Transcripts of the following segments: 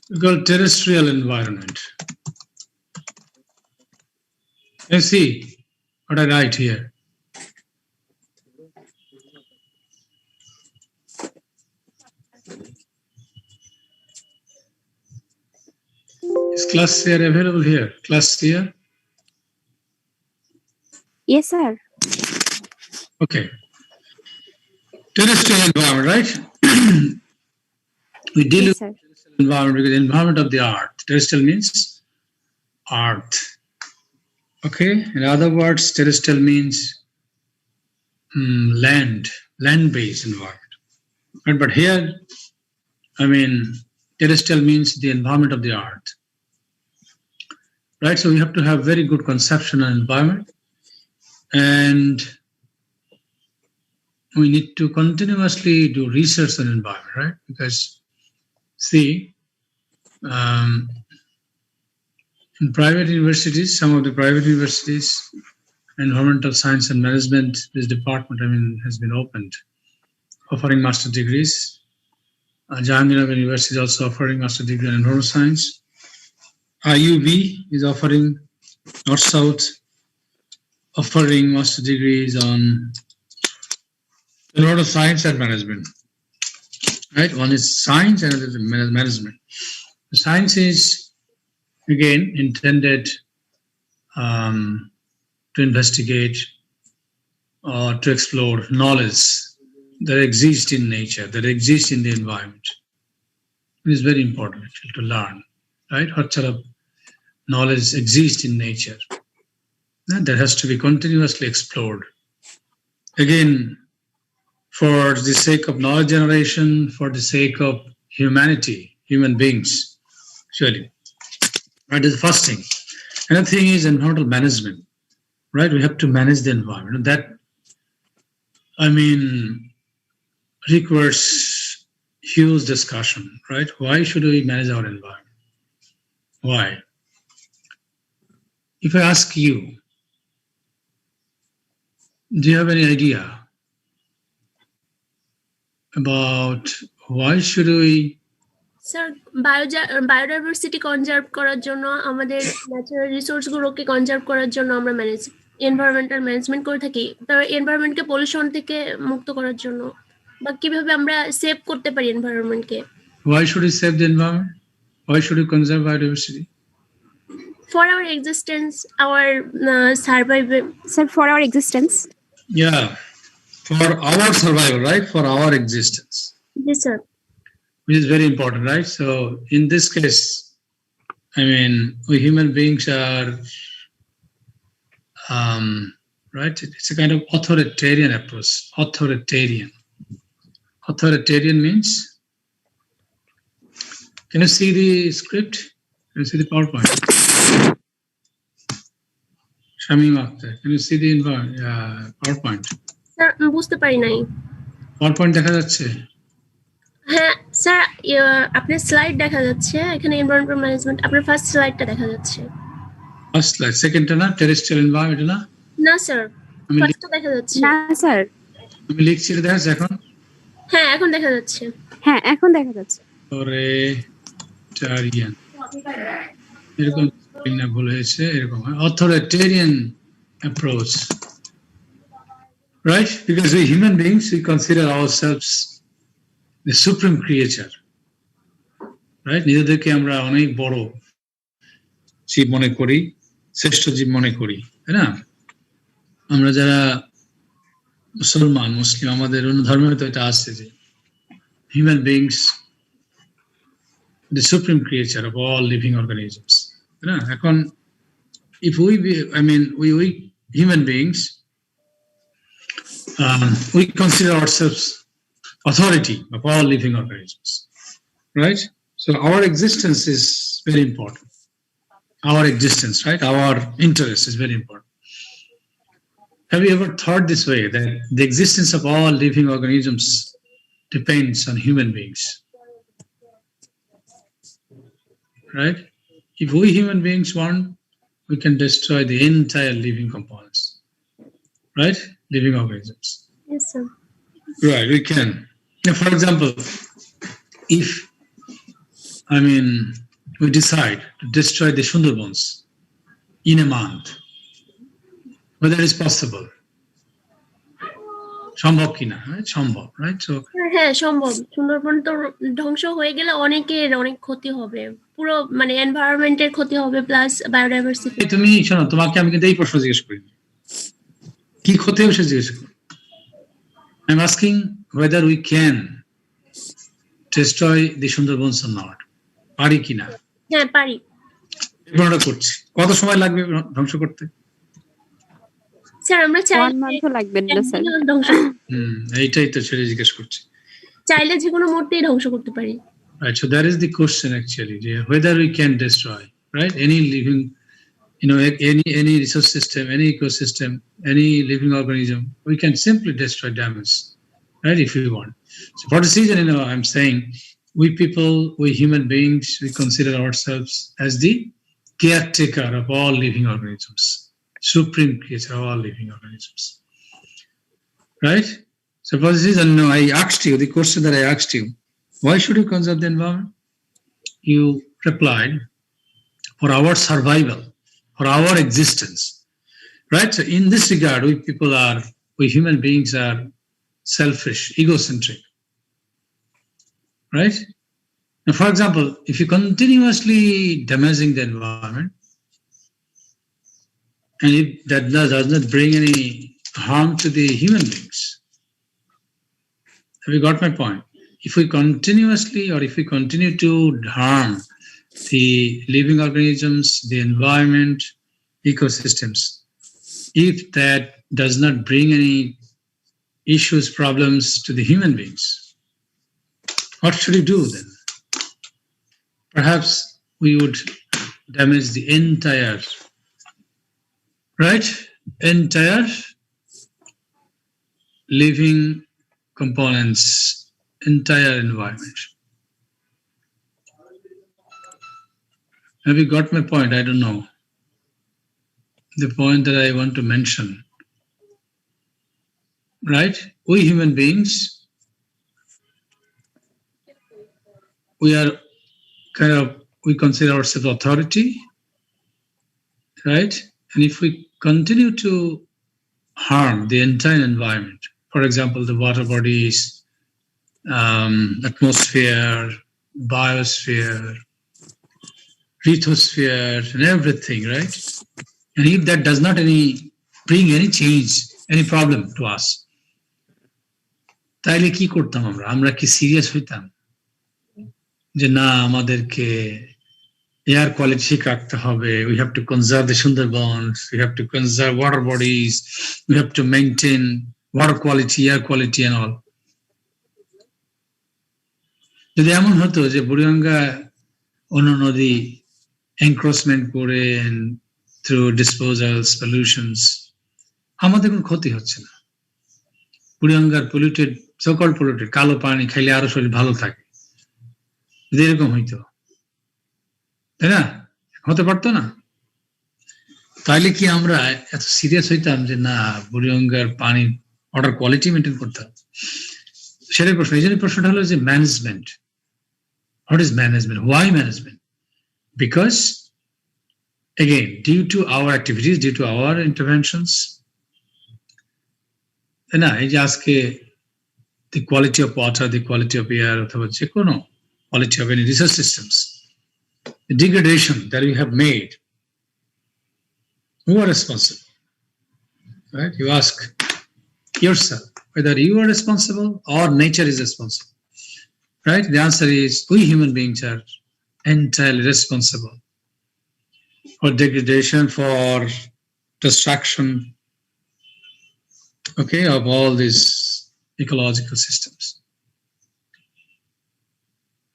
We call terrestrial environment. You see what I write here. Is class here available here? Class here? Yes, sir. Okay. Terrestrial environment, right? We deal Yes, with sir. terrestrial environment because the environment of the earth. Terrestrial means earth. Okay. In other words, terrestrial means land-based environment. Right? But here, I mean, terrestrial means the environment of the earth. Right? So we have to have very good conception on environment, and we need to continuously do research on environment, right? Because see, in private universities, some of the private universities, environmental science and management, this department, I mean, has been opened, offering master degrees. Jahangarh University is also offering master degree in environmental science. IUB is offering, North-South, offering master degrees on environmental science and management. Right? One is science and another is management. The science is, again, intended to investigate or to explore knowledge that exists in nature, that exists in the environment. It is very important actually to learn, right? What sort of knowledge exists in nature that has to be continuously explored. Again, for the sake of knowledge generation, for the sake of humanity, human beings, actually. Right, is the first thing. Another thing is environmental management, right? We have to manage the environment. That, I mean, requires huge discussion, right? Why should we manage our environment? Why? If I ask you, do you have any idea about why should we? Sir biodiversity conserve করার জন্য আমাদের natural রিসোর্সগুলোকে conserve করার জন্য আমরা environmental management করে থাকি, তারপর এনভায়রনমেন্টকে pollution থেকে মুক্ত করার জন্য, বা কিভাবে আমরা সেভ করতে পারি এনভায়রনমেন্টকে। Why should we save the environment? Why should we conserve biodiversity? For our existence, our survival. Sir, for our existence. Yeah, for our survival, right? For our existence. Yes, sir. Which is very important, right? So in this case, I mean, we human beings are, right? It's a kind of authoritarian approach. Authoritarian means, can you see the script? Can you see the PowerPoint? Shamim Akhtar, can you see the PowerPoint? Sir বুঝতে পারি নাই। PowerPoint দেখা যাচ্ছে? হ্যাঁ sir, আপনার slide দেখা যাচ্ছে এখানে, এনভায়রনমেন্টাল ম্যানেজমেন্ট আপনার ফার্স্ট স্লাইডটা দেখা যাচ্ছে। ফার্স্ট স্লাইড, সেকেন্ডটা না? টেরেস্ট্রিয়াল এনভায়রনমেন্ট না? না স্যার, ফার্স্টটা দেখা যাচ্ছে। না স্যার, আমি লিখছি, এটা দেখা যাচ্ছে এখন? হ্যাঁ এখন দেখা যাচ্ছে। হ্যাঁ এখন দেখা যাচ্ছে। অথরিটারিয়ান, এরকম না ভুল হয়েছে, এরকম authoritarian approach, right? Because we human beings, we consider ourselves the supreme creature, right? নিজেদেরকে আমরা অনেক বড় জীব মনে করি, শ্রেষ্ঠ জীব মনে করি, তাই না? আমরা যারা মুসলিম, আমাদের অন্য ধর্মে তো এটা আছে যে human beings the supreme creature of all living organisms, তাই না? এখন if we be, I mean, we human beings, we consider ourselves authority of all living organisms, right? So our existence is very important. Our existence, right? Our interest is very important. Have you ever thought this way, that the existence of all living organisms depends on human beings, right? If we human beings want, we can destroy the entire living components, right? Living organisms. Yes, sir. Right, we can. Now, for example, if I mean, we decide to destroy the Sundarbans in a month, whether it's possible. সম্ভব কিনা, right? সম্ভব, right? So হ্যাঁ সম্ভব। সুন্দরবন তো ধ্বংস হয়ে গেলে অনেকের অনেক ক্ষতি হবে, পুরো মানে এনভায়রনমেন্টের ক্ষতি হবে প্লাস বায়োডাইভার্সিটি। তুমি শোনো, তোমাকে আমি কিন্তু এই প্রশ্ন জিজ্ঞেস করি, কি ক্ষতি হবে সে জিজ্ঞেস করি। I'm asking whether we can destroy the Sundarbans or not. পারি কিনা? হ্যাঁ পারি। আমরা করছি। কত সময় লাগবে ধ্বংস করতে? স্যার আমরা 1 month লাগবে না স্যার। ধ্বংস এইটাই তো ছেলে জিজ্ঞেস করছি। চাইলে যে কোনো মুহূর্তেই ধ্বংস করতে পারি। Right, so that is the question actually, whether we can destroy, right? Any living, any resource system, any ecosystem, any living organism, we can simply destroy, damage, right? If we want. So for this reason, I'm saying we people, we human beings, we consider ourselves as the caretaker of all living organisms, supreme creator of all living organisms, right? So for this reason, I asked you, the question that I asked you, why should you conserve the environment? You replied, for our survival, for our existence, right? So in this regard, we human beings are selfish, egocentric, right? Now, for example, if you continuously damaging the environment, and if that does not bring any harm to the human beings, have you got my point? If we continue to harm the living organisms, the environment, ecosystems, if that does not bring any issues, problems to the human beings, what should we do then? Perhaps we would damage the entire living components, entire environment. Have you got my point? I don't know. The point that I want to mention, right? We human beings, we consider ourselves authority, right? And if we continue to harm the entire environment, for example, the water bodies, atmosphere, biosphere, lithosphere, and everything, right? And if that does not bring any change, any problem to us, তাইলে কি করতাম আমরা কি serious হইতাম যে না আমাদেরকে air quality ঠিক রাখতে হবে, we have to conserve the Sundarbans, we have to conserve water bodies, we have to maintain water quality, air quality and all. যদি এমন হতো যে বুড়িগঙ্গা অন্য নদী এনক্রোচমেন্ট করে থ্রু ডিসপোজালস, পলিউশনস, আমাদের কোনো ক্ষতি হচ্ছে না। বুড়িগঙ্গার পলিউটেড, সকল পলিউটেড কালো পানি খাইলে আরো শরীর ভালো থাকে, যদি এরকম হইতো, তাই না? হতে পারতো না? তাইলে কি আমরা এত সিরিয়াস হইতাম যে না বুড়িগঙ্গার পানির ওয়াটার কোয়ালিটি মেনটেন করতে হবে? সেটাই প্রশ্ন। এই জন্য প্রশ্নটা হলো যে management. What is management? Why management? Because, again, due to our activities, due to our interventions, the quality of water, the quality of air, quality of any resource systems, the degradation that we have made, who are responsible? Right? You ask yourself whether you are responsible or nature is responsible. Right? The answer is we human beings are entirely responsible for degradation, for destruction, of all these ecological systems.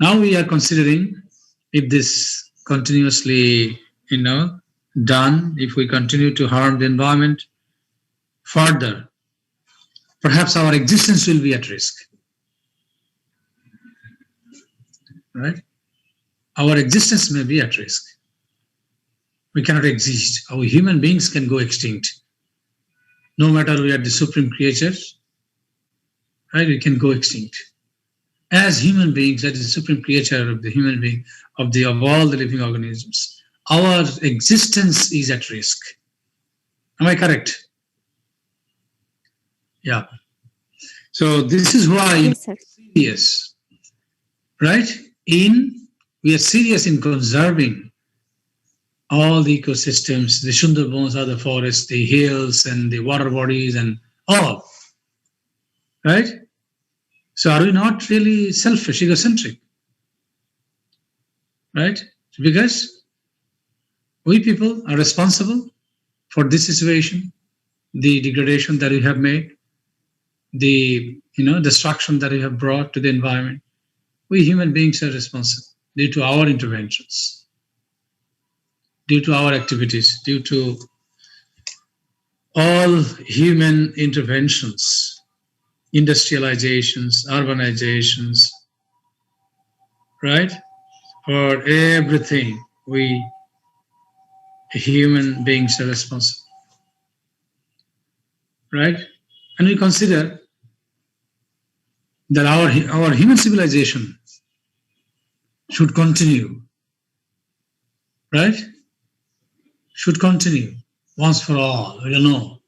Now we are considering if this continuously, done, if we continue to harm the environment further, perhaps our existence will be at risk. Right? Our existence may be at risk. We cannot exist. Our human beings can go extinct. No matter we are the supreme creatures, right? We can go extinct. as human beings, as the supreme creator of the human being, of all the living organisms, our existence is at risk. Am I correct? Yeah. So this is why Yes, sir. serious, right? We are serious in conserving all the ecosystems, the Sundarbans are the forests, the hills and the water bodies and all, right? So are we not really selfish, egocentric, right? Because we people are responsible for this situation, the degradation that we have made, the destruction that we have brought to the environment. We human beings are responsible due to our interventions, due to our activities, due to all human interventions, industrializations, urbanizations, right? For everything, we human beings are responsible, right? And we consider that our human civilization should continue, right? Should continue once for all. We don't know.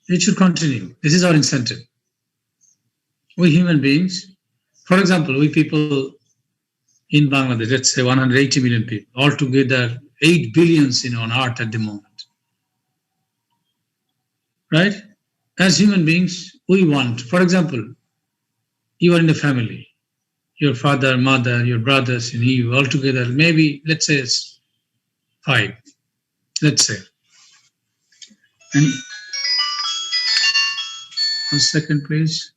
It should continue. This is our incentive. We human beings, for example, we people in Bangladesh, let's say 180 million people, altogether 8 billions on earth at the moment, right? As human beings, we want, for example, you are in a family, your father, mother, your brothers, and you altogether, maybe, let's say it's 5, let's say. And 1 second, please.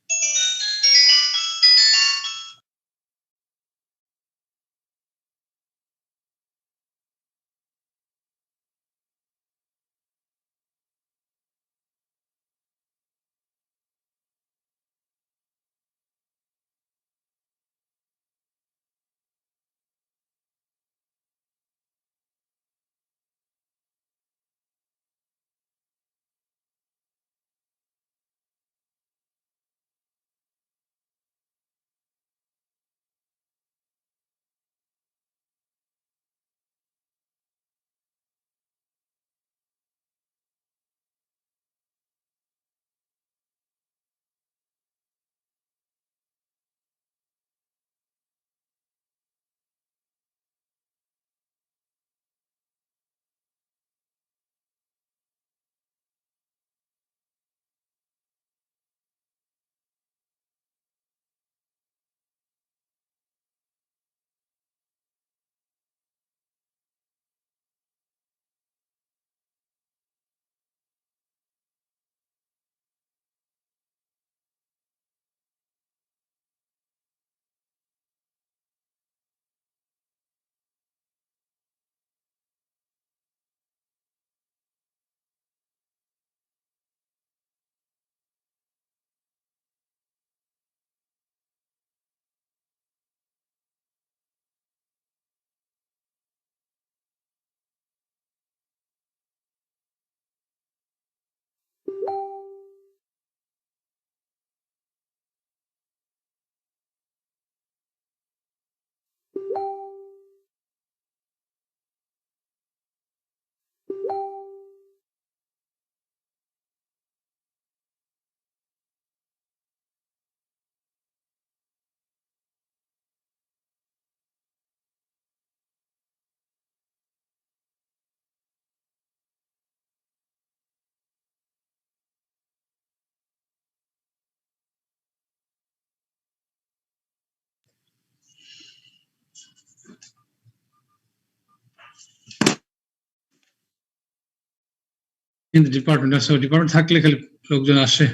In the department, so department থাকলে খালি লোকজন আসে.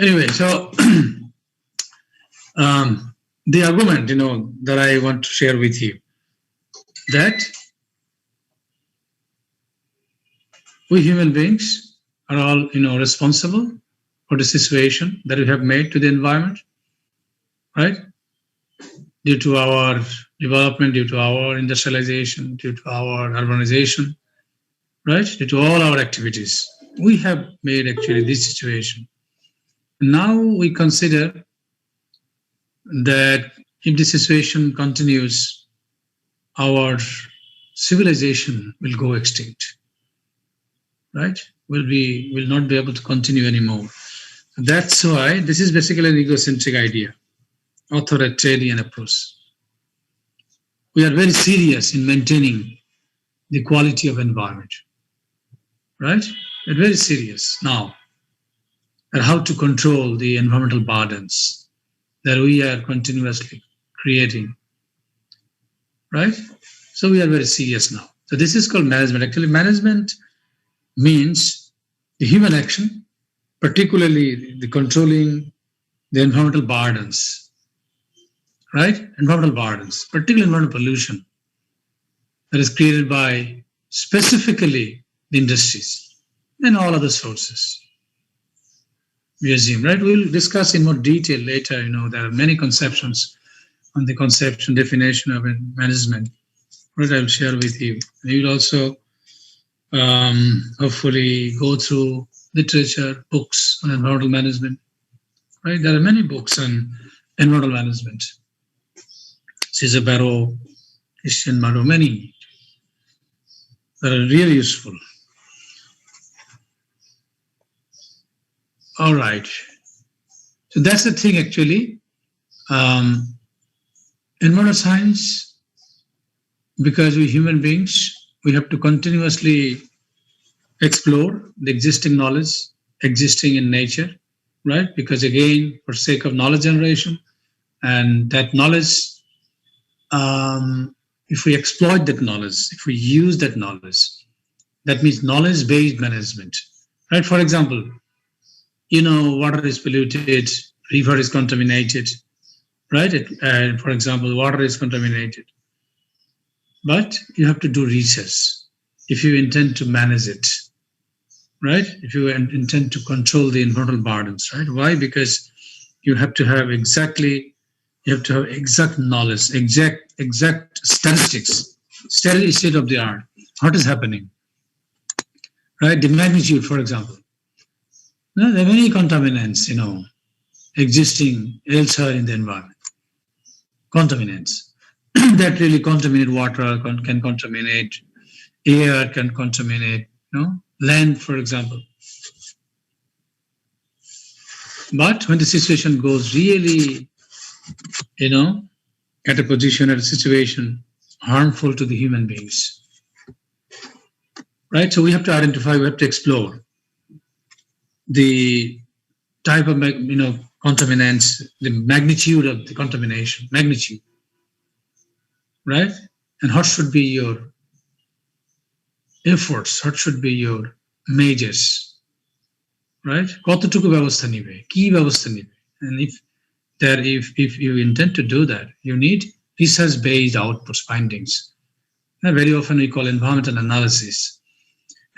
Anyway, so the argument that I want to share with you, that we human beings are all responsible for the situation that we have made to the environment, right? Due to our development, due to our industrialization, due to our urbanization, right? Due to all our activities, we have made actually this situation. Now we consider that if the situation continues, our civilization will go extinct, right? Will not be able to continue anymore. That's why this is basically an egocentric idea, authoritarian approach. We are very serious in maintaining the quality of environment, right? We're very serious now at how to control the environmental burdens that we are continuously creating, right? So we are very serious now. So this is called management. Actually, management means the human action, particularly the controlling the environmental burdens, right? Environmental burdens, particularly environmental pollution that is created by specifically the industries and all other sources. We assume, right? We'll discuss in more detail later. There are many conceptions on the conception definition of management, right? I'll share with you. We will also hopefully go through literature, books on environmental management, right? There are many books on environmental management. Cesar Barrow, Christian Barrow, many that are really useful. All right. So that's the thing, actually. Environmental science, because we human beings, we have to continuously explore the existing knowledge, existing in nature, right? Because again, for sake of knowledge generation, and that knowledge, if we exploit that knowledge, if we use that knowledge, that means knowledge-based management, right? For example, water is polluted, river is contaminated, right? For example, water is contaminated. But you have to do research if you intend to manage it, right? If you intend to control the environmental burdens, right? Why? Because you have to have exact knowledge, exact statistics, state of the art, what is happening, right? The magnitude, for example. There are many contaminants, existing elsewhere in the environment. Contaminants that really contaminate water, can contaminate air, can contaminate, land, for example. But when the situation goes really, at a situation harmful to the human beings, right? So we have to identify, we have to explore the type of, contaminants, the magnitude of the contamination, right? And what should be your efforts? What should be your measures, right? কতটুকু ব্যবস্থা নিবে, কি ব্যবস্থা নিবে? And if you intend to do that, you need research-based outputs, findings. And very often we call environmental analysis.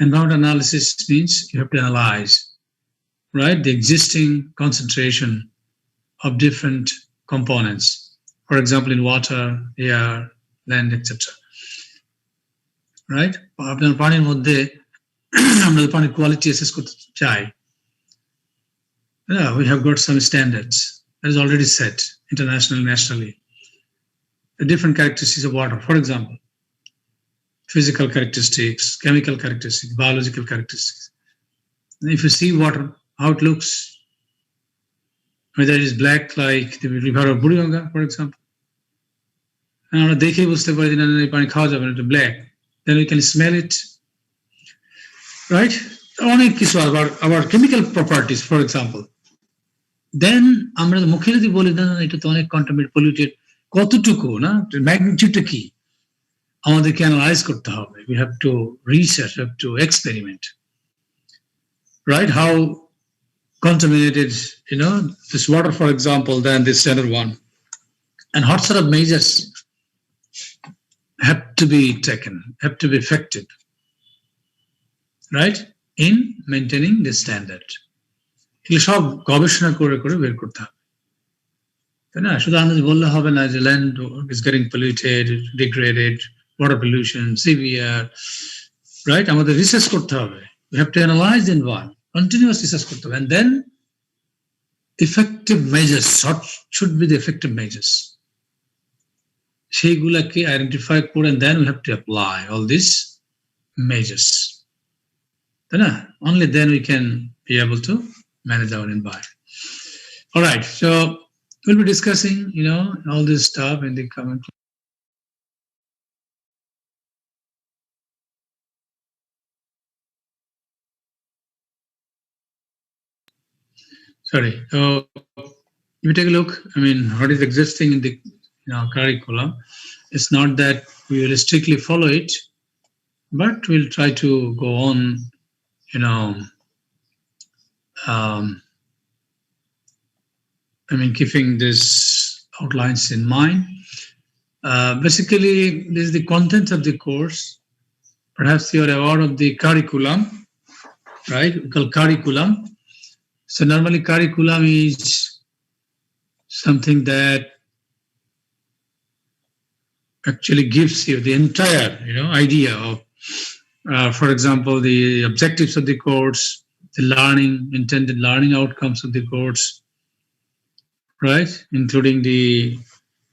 Environmental analysis means you have to analyze, right, the existing concentration of different components. For example, in water, air, land, etc. Right? আপনার পানির মধ্যে আমরা পানির quality assess করতে চাই. Yeah, we have got some standards that is already set internationally, nationally. The different characteristics of water, for example, physical characteristics, chemical characteristics, biological characteristics. And if you see water, how it looks, whether it is black like the river of Buriganga, for example, and আমরা দেখে বুঝতে পারি যে না এই পানি খাওয়া যাবে না, এটা black, then we can smell it, right? অনেক কিছু আবার chemical properties, for example, then আমরা মুখে যদি বলি না এটা তো অনেক contaminated, polluted, কতটুকু না, magnitude কি আমাদেরকে analyze করতে হবে. We have to research, we have to experiment, right? How contaminated, this water, for example, than the standard one, and what sort of measures have to be taken, have to be effective, right, in maintaining the standard. এগুলো সব গবেষণা করে বের করতে হবে, তাই না? শুধু আন্দাজ বললে হবে না যে land is getting polluted, degraded, water pollution, severe, right? আমাদের রিসার্চ করতে হবে. We have to analyze the environment, continuous research করতে হবে, and then effective measures, what should be the effective measures? সেইগুলাকে identify করে, and then we have to apply all these measures. Only then we can be able to manage our environment. All right, so we'll be discussing, all this stuff in the comment. Sorry. So if you take a look, what is existing in the curriculum, it's not that we will strictly follow it, but we'll try to go on, keeping these outlines in mind. Basically, this is the content of the course. Perhaps you are aware of the curriculum, right? We call curriculum. So normally curriculum is something that actually gives you the entire, idea of, for example, the objectives of the course, the intended learning outcomes of the course, right? Including the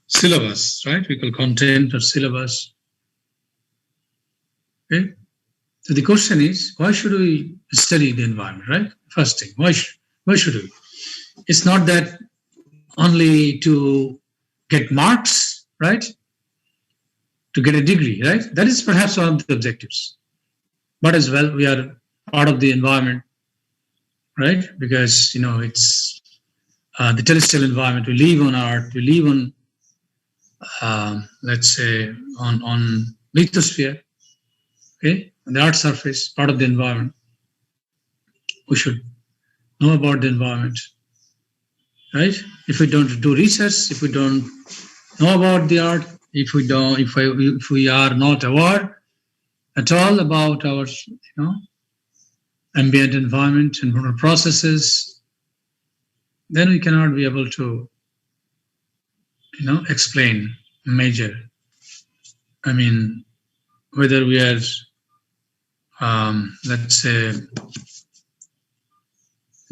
syllabus, right? We call content or syllabus. Okay. So the question is, why should we study the environment, right? First thing, why should we? It's not that only to get marks, right? To get a degree, right? That is perhaps one of the objectives. But as well, we are part of the environment, right? Because, it's the terrestrial environment. We live on Earth, we live on, let's say, on lithosphere, okay? On the Earth's surface, part of the environment. We should know about the environment, right? If we don't do research, if we don't know about the Earth, if we are not aware at all about our, ambient environment and processes, then we cannot be able to, explain, measure. Whether we are, let's say,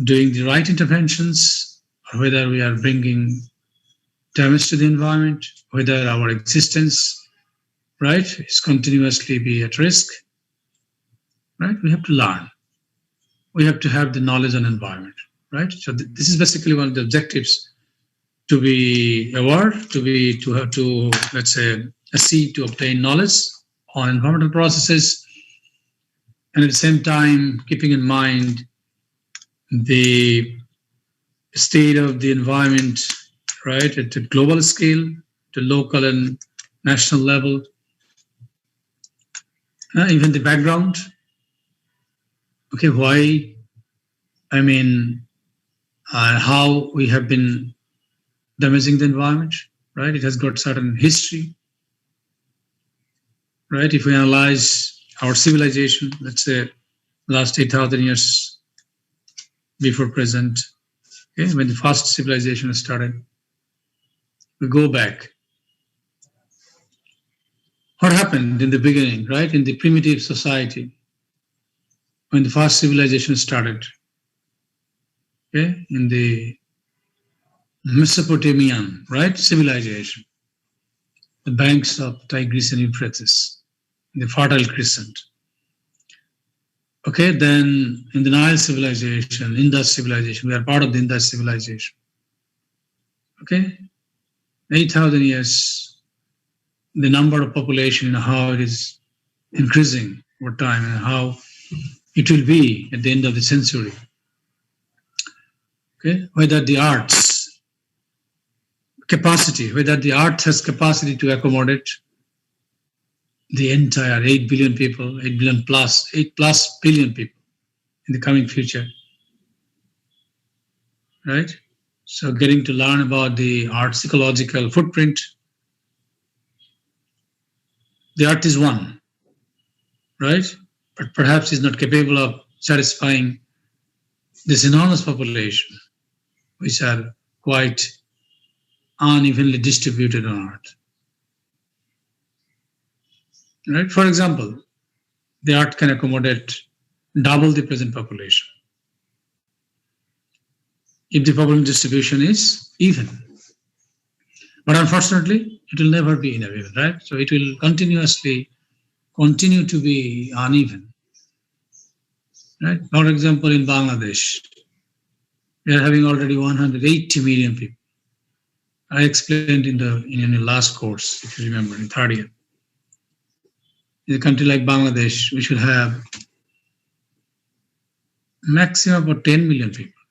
doing the right interventions, or whether we are bringing damage to the environment, whether our existence, right, is continuously be at risk, right? We have to learn. We have to have the knowledge on environment, right? So this is basically one of the objectives, to be aware, to have to, let's say, seek to obtain knowledge on environmental processes, and at the same time keeping in mind the state of the environment, right, at a global scale, to local and national level, even the background. Okay, why? How we have been damaging the environment, right? It has got certain history, right? If we analyze our civilization, let's say last 8,000 years before present, okay, when the first civilization started, we go back. What happened in the beginning, right? In the primitive society, when the first civilization started, okay, in the Mesopotamian, right, civilization, the banks of Tigris and Euphrates, the Fertile Crescent. Okay, then in the Nile civilization, Indus civilization, we are part of the Indus civilization. Okay, 8,000 years, the number of population, how it is increasing over time, and how it will be at the end of the century. Okay, whether the arts capacity, whether the earth has capacity to accommodate the entire 8 billion people, 8 billion plus, 8 plus billion people in the coming future, right? So getting to learn about the earth's ecological footprint. The earth is one, right? But perhaps is not capable of satisfying this enormous population, which are quite unevenly distributed on Earth. Right? For example, the Earth can accommodate double the present population. if the population distribution is even. But unfortunately, it will never be even, right? So it will continuously continue to be uneven, right? For example, in Bangladesh, we are having already 180 million people. I explained in the last course, if you remember, in third year. In a country like Bangladesh, we should have maximum of 10 million people.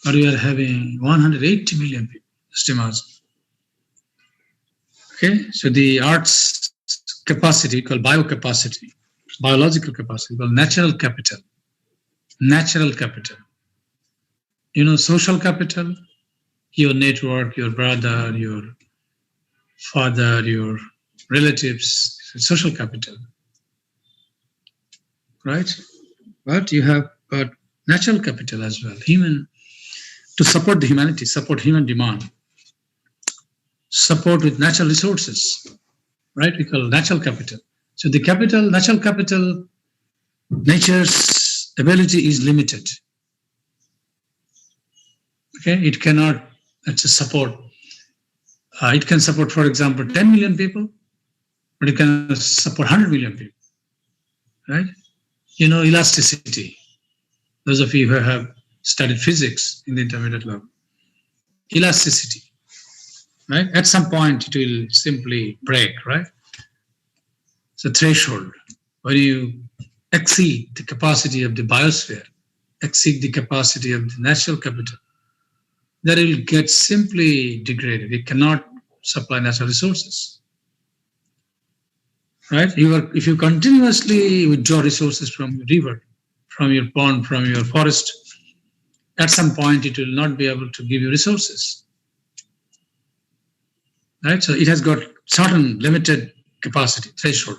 But we are having 180 million people. Just imagine. Okay, so the Earth's capacity, called biocapacity, biological capacity, called natural capital. Natural capital. You know, social capital, your network, your brother, your father, your relatives, social capital, right? But you have got natural capital as well, human, to support the humanity, support human demand, support with natural resources, right? We call natural capital. So the capital, natural capital, nature's ability is limited. Okay, it cannot, let's just support. It can support, for example, 10 million people, but it can support 100 million people, right? You know, elasticity. Those of you who have studied physics in the intermediate level, elasticity, right? At some point, it will simply break, right? It's a threshold. When you exceed the capacity of the biosphere, exceed the capacity of the natural capital, that it will get simply degraded. It cannot supply natural resources, right? If you continuously withdraw resources from your river, from your pond, from your forest, at some point it will not be able to give you resources, right? So it has got certain limited capacity, threshold.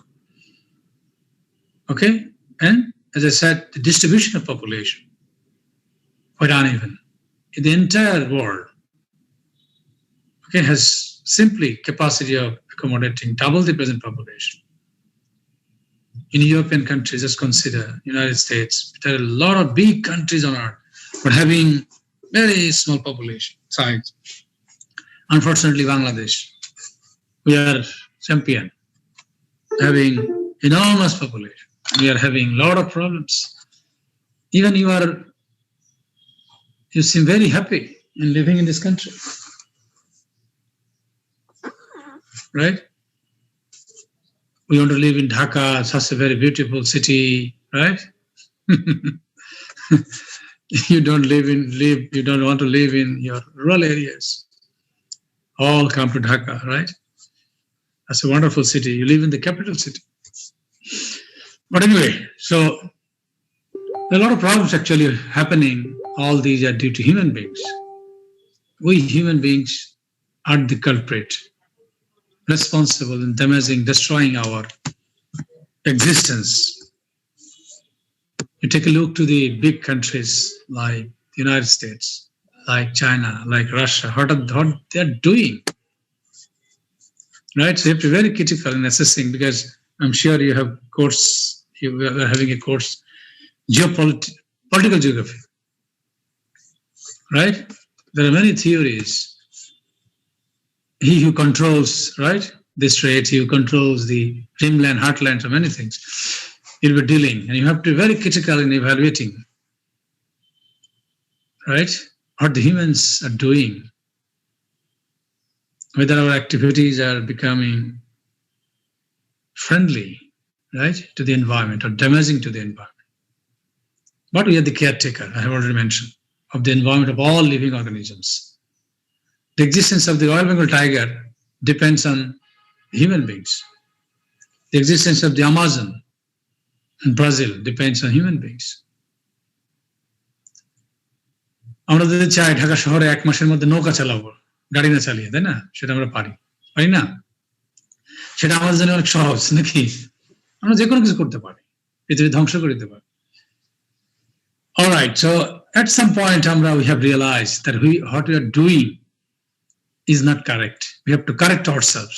Okay, and as I said, the distribution of population quite uneven. In the entire world, okay, has simply capacity of accommodating double the present population. In European countries, just consider United States. There are a lot of big countries on earth, but having very small population size. Unfortunately, Bangladesh, we are champion, having enormous population. We are having a lot of problems. Even you seem very happy in living in this country, right? We want to live in Dhaka, such a very beautiful city, right? You don't want to live in your rural areas. All come to Dhaka, right? That's a wonderful city. You live in the capital city. But anyway, so there are a lot of problems actually happening. All these are due to human beings. We human beings are the culprit, responsible in damaging, destroying our existence. You take a look to the big countries like the United States, like China, like Russia, what they're doing, right? So you have to be very critical in assessing, because I'm sure you are having a course, political geography, right? There are many theories. He who controls, right, the strait, he who controls the rimland, heartland, so many things, he'll be dealing. And you have to be very critical in evaluating, right, what the humans are doing, whether our activities are becoming friendly, right, to the environment or damaging to the environment. But we are the caretaker, I have already mentioned, of the environment of all living organisms. The existence of the Royal Bengal tiger depends on human beings. The existence of the Amazon in Brazil depends on human beings. আমরা যদি চাই ঢাকা শহরে 1 মাসের মধ্যে নৌকা চালাবো, গাড়ি না চালিয়ে, তাই না? সেটা আমরা পারি না? সেটা আমাদের জন্য অনেক সহজ নাকি? আমরা যে কোনো কিছু করতে পারি, পৃথিবী ধ্বংস করে দিতে পারি। All right, so at some point we have realized that what we are doing is not correct. We have to correct ourselves.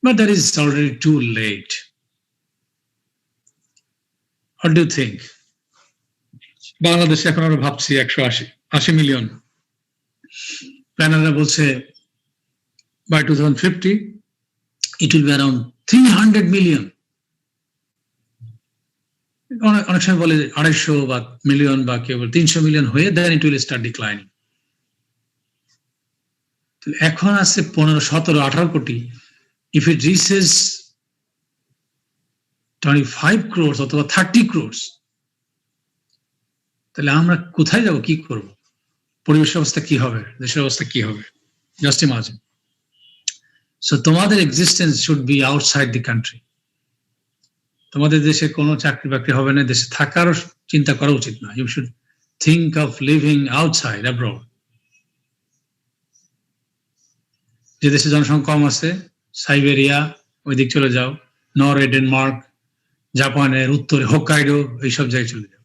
But that is already too late. What do you think? বাংলাদেশে এখন আমরা ভাবছি 180 million, প্ল্যানাররা বলছে by 2050 it will be around 300 million. অনেক সময় বলে 250 বা million বা কেবল 300 মিলিয়ন হয়ে then it will start declining. এখন আছে 15, 17, 18 কোটি. If it reaches 25 crores অথবা 30 crores, তাহলে আমরা কোথায় যাব, কি করব, পরিবেশের অবস্থা কি হবে, দেশের অবস্থা কি হবে? Just imagine. So তোমাদের existence should be outside the country. তোমাদের দেশে কোনো চাকরি বাকরি হবে না, দেশে থাকারও চিন্তা করা উচিত না. You should think of living outside, abroad. যে দেশে জনসংখ্যা কম আছে, সাইবেরিয়া ওই দিক চলে যাও, নরওয়ে, ডেনমার্ক, জাপানের উত্তরে হোক্কাইডো, এইসব জায়গায় চলে যাও.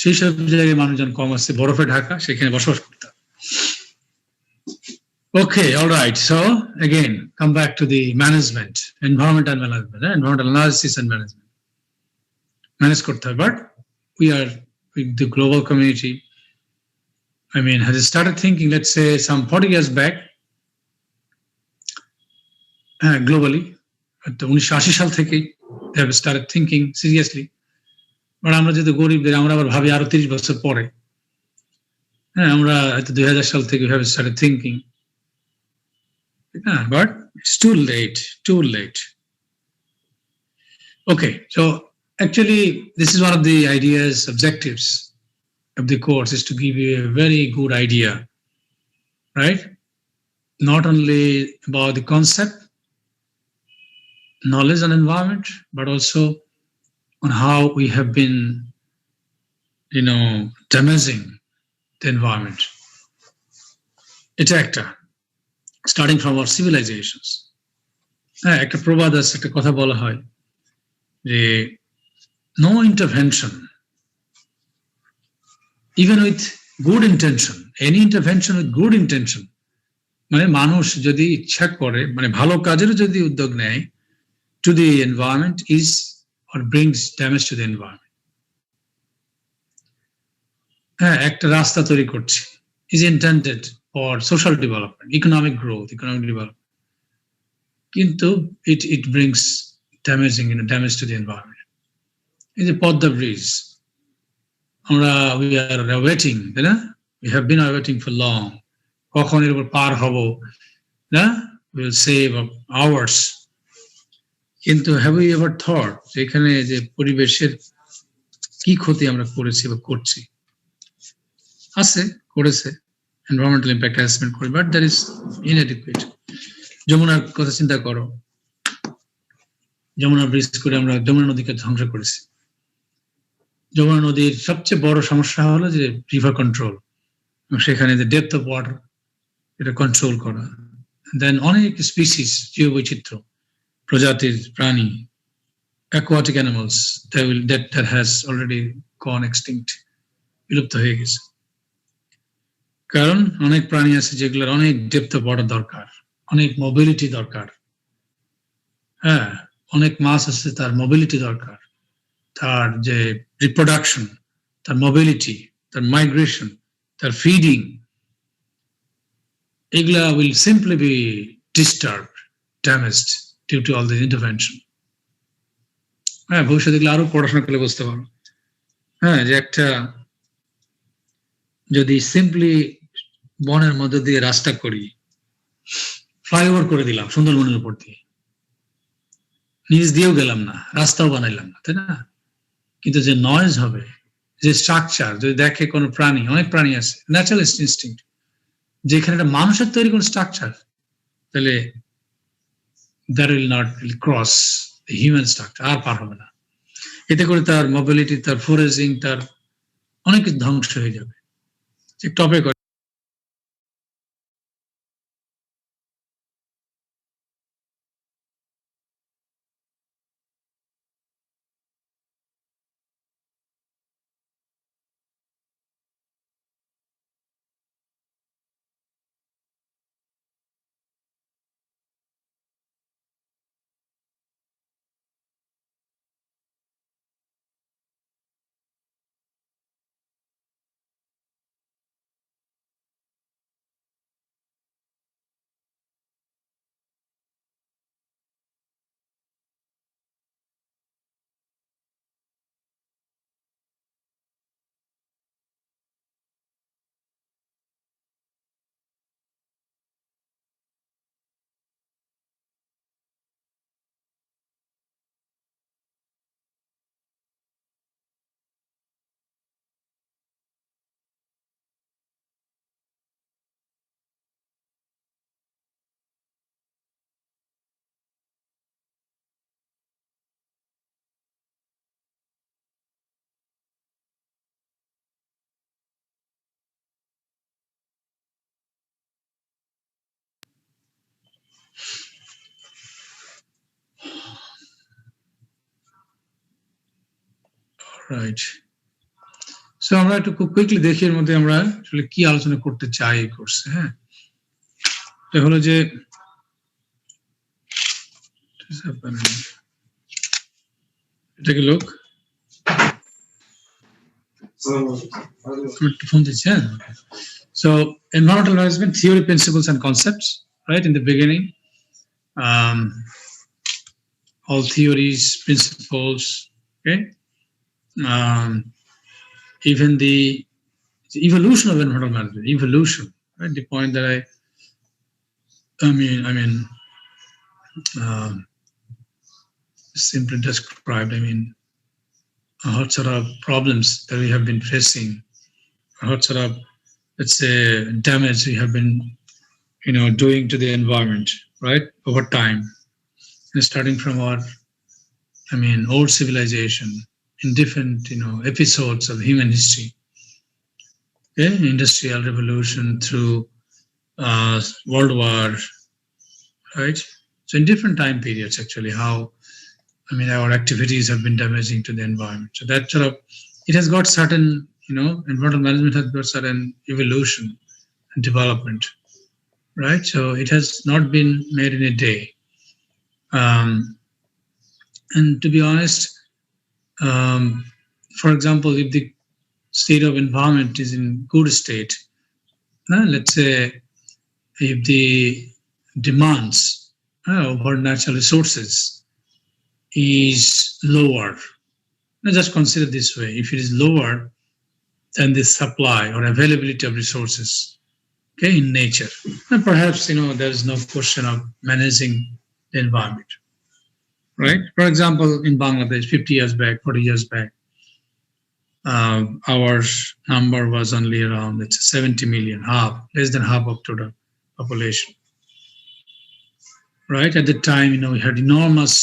সেই সব জায়গায় মানুষজন কম আছে, বরফে ঢাকা, সেখানে বসবাস করতে হবে. Okay, all right. So again, come back to the management, environmental management, environmental analysis and management. Manage korte hobe, but we are with the global community. I mean, has started thinking, let's say some 40 years back, globally, at 1980 সাল থেকে they have started thinking seriously. But আমরা যেহেতু গরিবদের, আমরা আবার ভাবি আরো 30 বছর পরে. আমরা হয়তো 2000 সাল থেকে we have started thinking. But it's too late. Okay, so actually this is one of the ideas, objectives of the course, is to give you a very good idea, right? Not only about the concept, knowledge on environment, but also on how we have been, damaging the environment. It's actor. Starting from our civilizations. একটা প্রবাদ আছে, একটা কথা বলা হয় যে no intervention, even with good intention, any intervention with good intention, মানে মানুষ যদি ইচ্ছা করে, মানে ভালো কাজেরও যদি উদ্যোগ নেয়, to the environment is or brings damage to the environment. একটা রাস্তা তৈরি করছে, is intended for social development, economic growth, economic development. Kintu it brings damage to the environment. In the Podda Bridge, we are waiting, we have been waiting for long. Kokhon er upor par hobo, we will save hours. Kintu have we ever thought je ekhane je poribesher ki khoti amra korechi ba korchi? Ase koreche environmental impact assessment kori, but that is inadequate. যমুনার কথা চিন্তা করো, Jamuna bridge করে আমরা যমুনা নদীকে ধ্বংস করেছি. যমুনা নদীর সবচেয়ে বড় সমস্যা হলো যে রিভার কন্ট্রোল, সেখানে যে ডেপথ অফ ওয়াটার, এটা কন্ট্রোল করা. দেন অনেক স্পিসিস, জীববৈচিত্র্য, প্রজাতির প্রাণী, aquatic animals that has already gone extinct, বিলুপ্ত হয়ে গেছে. কারণ অনেক প্রাণী আছে যেগুলোর অনেক ডেপথ অফ ওয়াটার দরকার, অনেক মোবিলিটি দরকার. অনেক মাছ আছে, তার মোবিলিটি দরকার, তার যে রিপ্রোডাকশন, তার মোবিলিটি, তার মাইগ্রেশন, তার ফিডিং, এগুলা will simply be disturbed, damaged due to all the intervention. ভবিষ্যতে এগুলো আরো পড়াশোনা করলে বুঝতে পারবো. যে একটা যদি সিম্পলি বনের মধ্যে দিয়ে রাস্তা করি, ফ্লাইওভার করে দিলাম সুন্দরবনের উপর দিয়ে, নিচ দিয়েও গেলাম না, রাস্তাও বানাইলাম না, তাই না? কিন্তু যে নয়েজ হবে, যে স্ট্রাকচার, যদি দেখে কোনো প্রাণী, অনেক প্রাণী আছে ন্যাচারাল ইনস্টিংক্ট, যেখানে একটা মানুষের তৈরি কোন স্ট্রাকচার, তাহলে that will not cross the human structure, আর পার হবে না. এতে করে তার মোবিলিটি, তার ফরেজিং, তার অনেক কিছু ধ্বংস হয়ে যাবে. টপে রাইট। সো আমরা একটু খুব কুইকলি দেখি এর মধ্যে আমরা আসলে কি আলোচনা করতে চাই এই কোর্সে। হ্যাঁ, এটা হলো যে এটাকে লোক phone দিচ্ছি, হ্যাঁ। So environmental management theory, principles and concepts, right? In the beginning, all theories, principles, okay? Even the evolution of environmental management, evolution, right? The point that I mean, simply described. I mean, what sort of problems that we have been facing, what sort of, let's say, damage we have been, doing to the environment, right, over time, and starting from our, old civilization in different, episodes of human history, okay? Industrial revolution through World War, right? So in different time periods, actually, how our activities have been damaging to the environment. So that sort of, it has got certain, environmental management has got certain evolution and development, right? So it has not been made in a day. And to be honest, for example, if the state of environment is in good state, let's say if the demands over natural resources is lower, just consider this way: if it is lower than the supply or availability of resources, okay, in nature, then perhaps there is no question of managing the environment, right? For example, in Bangladesh, 50 years back, 40 years back, our number was only around, let's say, 70 million, less than half of total population, right? At the time, we had enormous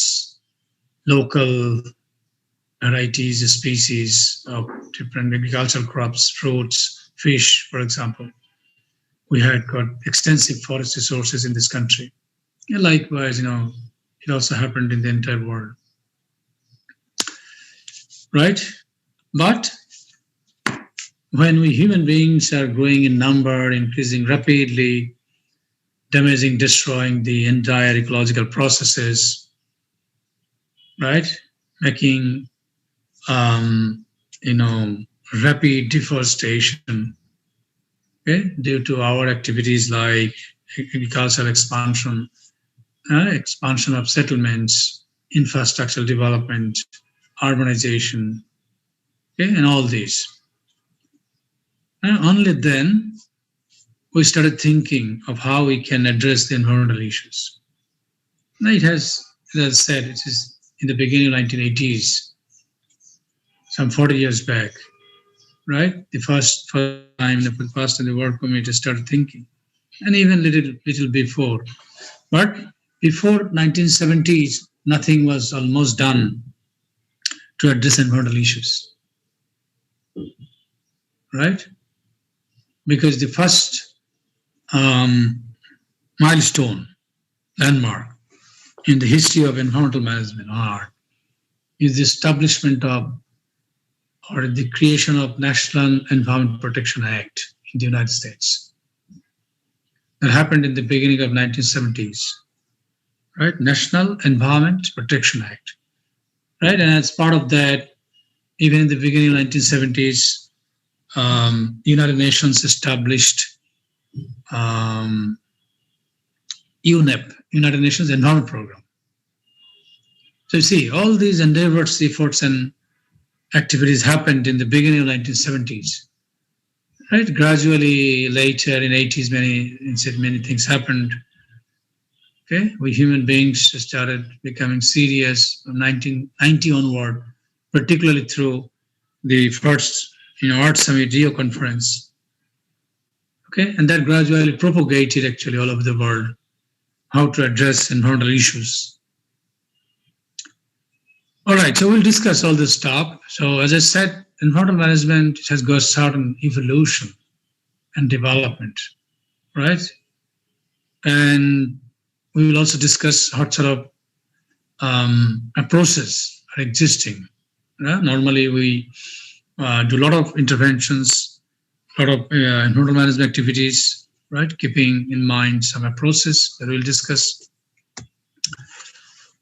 local varieties, species of different agricultural crops, fruits, fish, for example. We had got extensive forest resources in this country. And likewise, it also happened in the entire world, right? But when we human beings are growing in number, increasing rapidly, damaging, destroying the entire ecological processes, right, making rapid deforestation, okay, due to our activities like agricultural expansion, expansion of settlements, infrastructural development, urbanization, okay, and all these. And only then we started thinking of how we can address the environmental issues. Now it has, as I said, it is in the beginning of 1980s, some 40 years back, right? The first time the world community started thinking, and even little before. But before 1970s, nothing was almost done to address environmental issues, right? Because the first milestone, landmark in the history of environmental management is the establishment of, or the creation of, National Environment Protection Act in the United States. That happened in the beginning of 1970s, right? National Environment Protection Act, right? And as part of that, even in the beginning of 1970s, United Nations established UNEP, United Nations Environment Program. So you see, all these endeavors, efforts, and activities happened in the beginning of 1970s, right? Gradually, later in 80s, many things happened. Okay, we human beings started becoming serious from 1990 onward, particularly through the first, Earth Summit Rio conference. Okay, and that gradually propagated actually all over the world how to address environmental issues. All right, so we'll discuss all this stuff. So as I said, environmental management has got certain evolution and development, right? And we will also discuss what sort of approaches are existing Normally, we do a lot of interventions, a lot of environmental management activities, right? Keeping in mind some approaches that we'll discuss.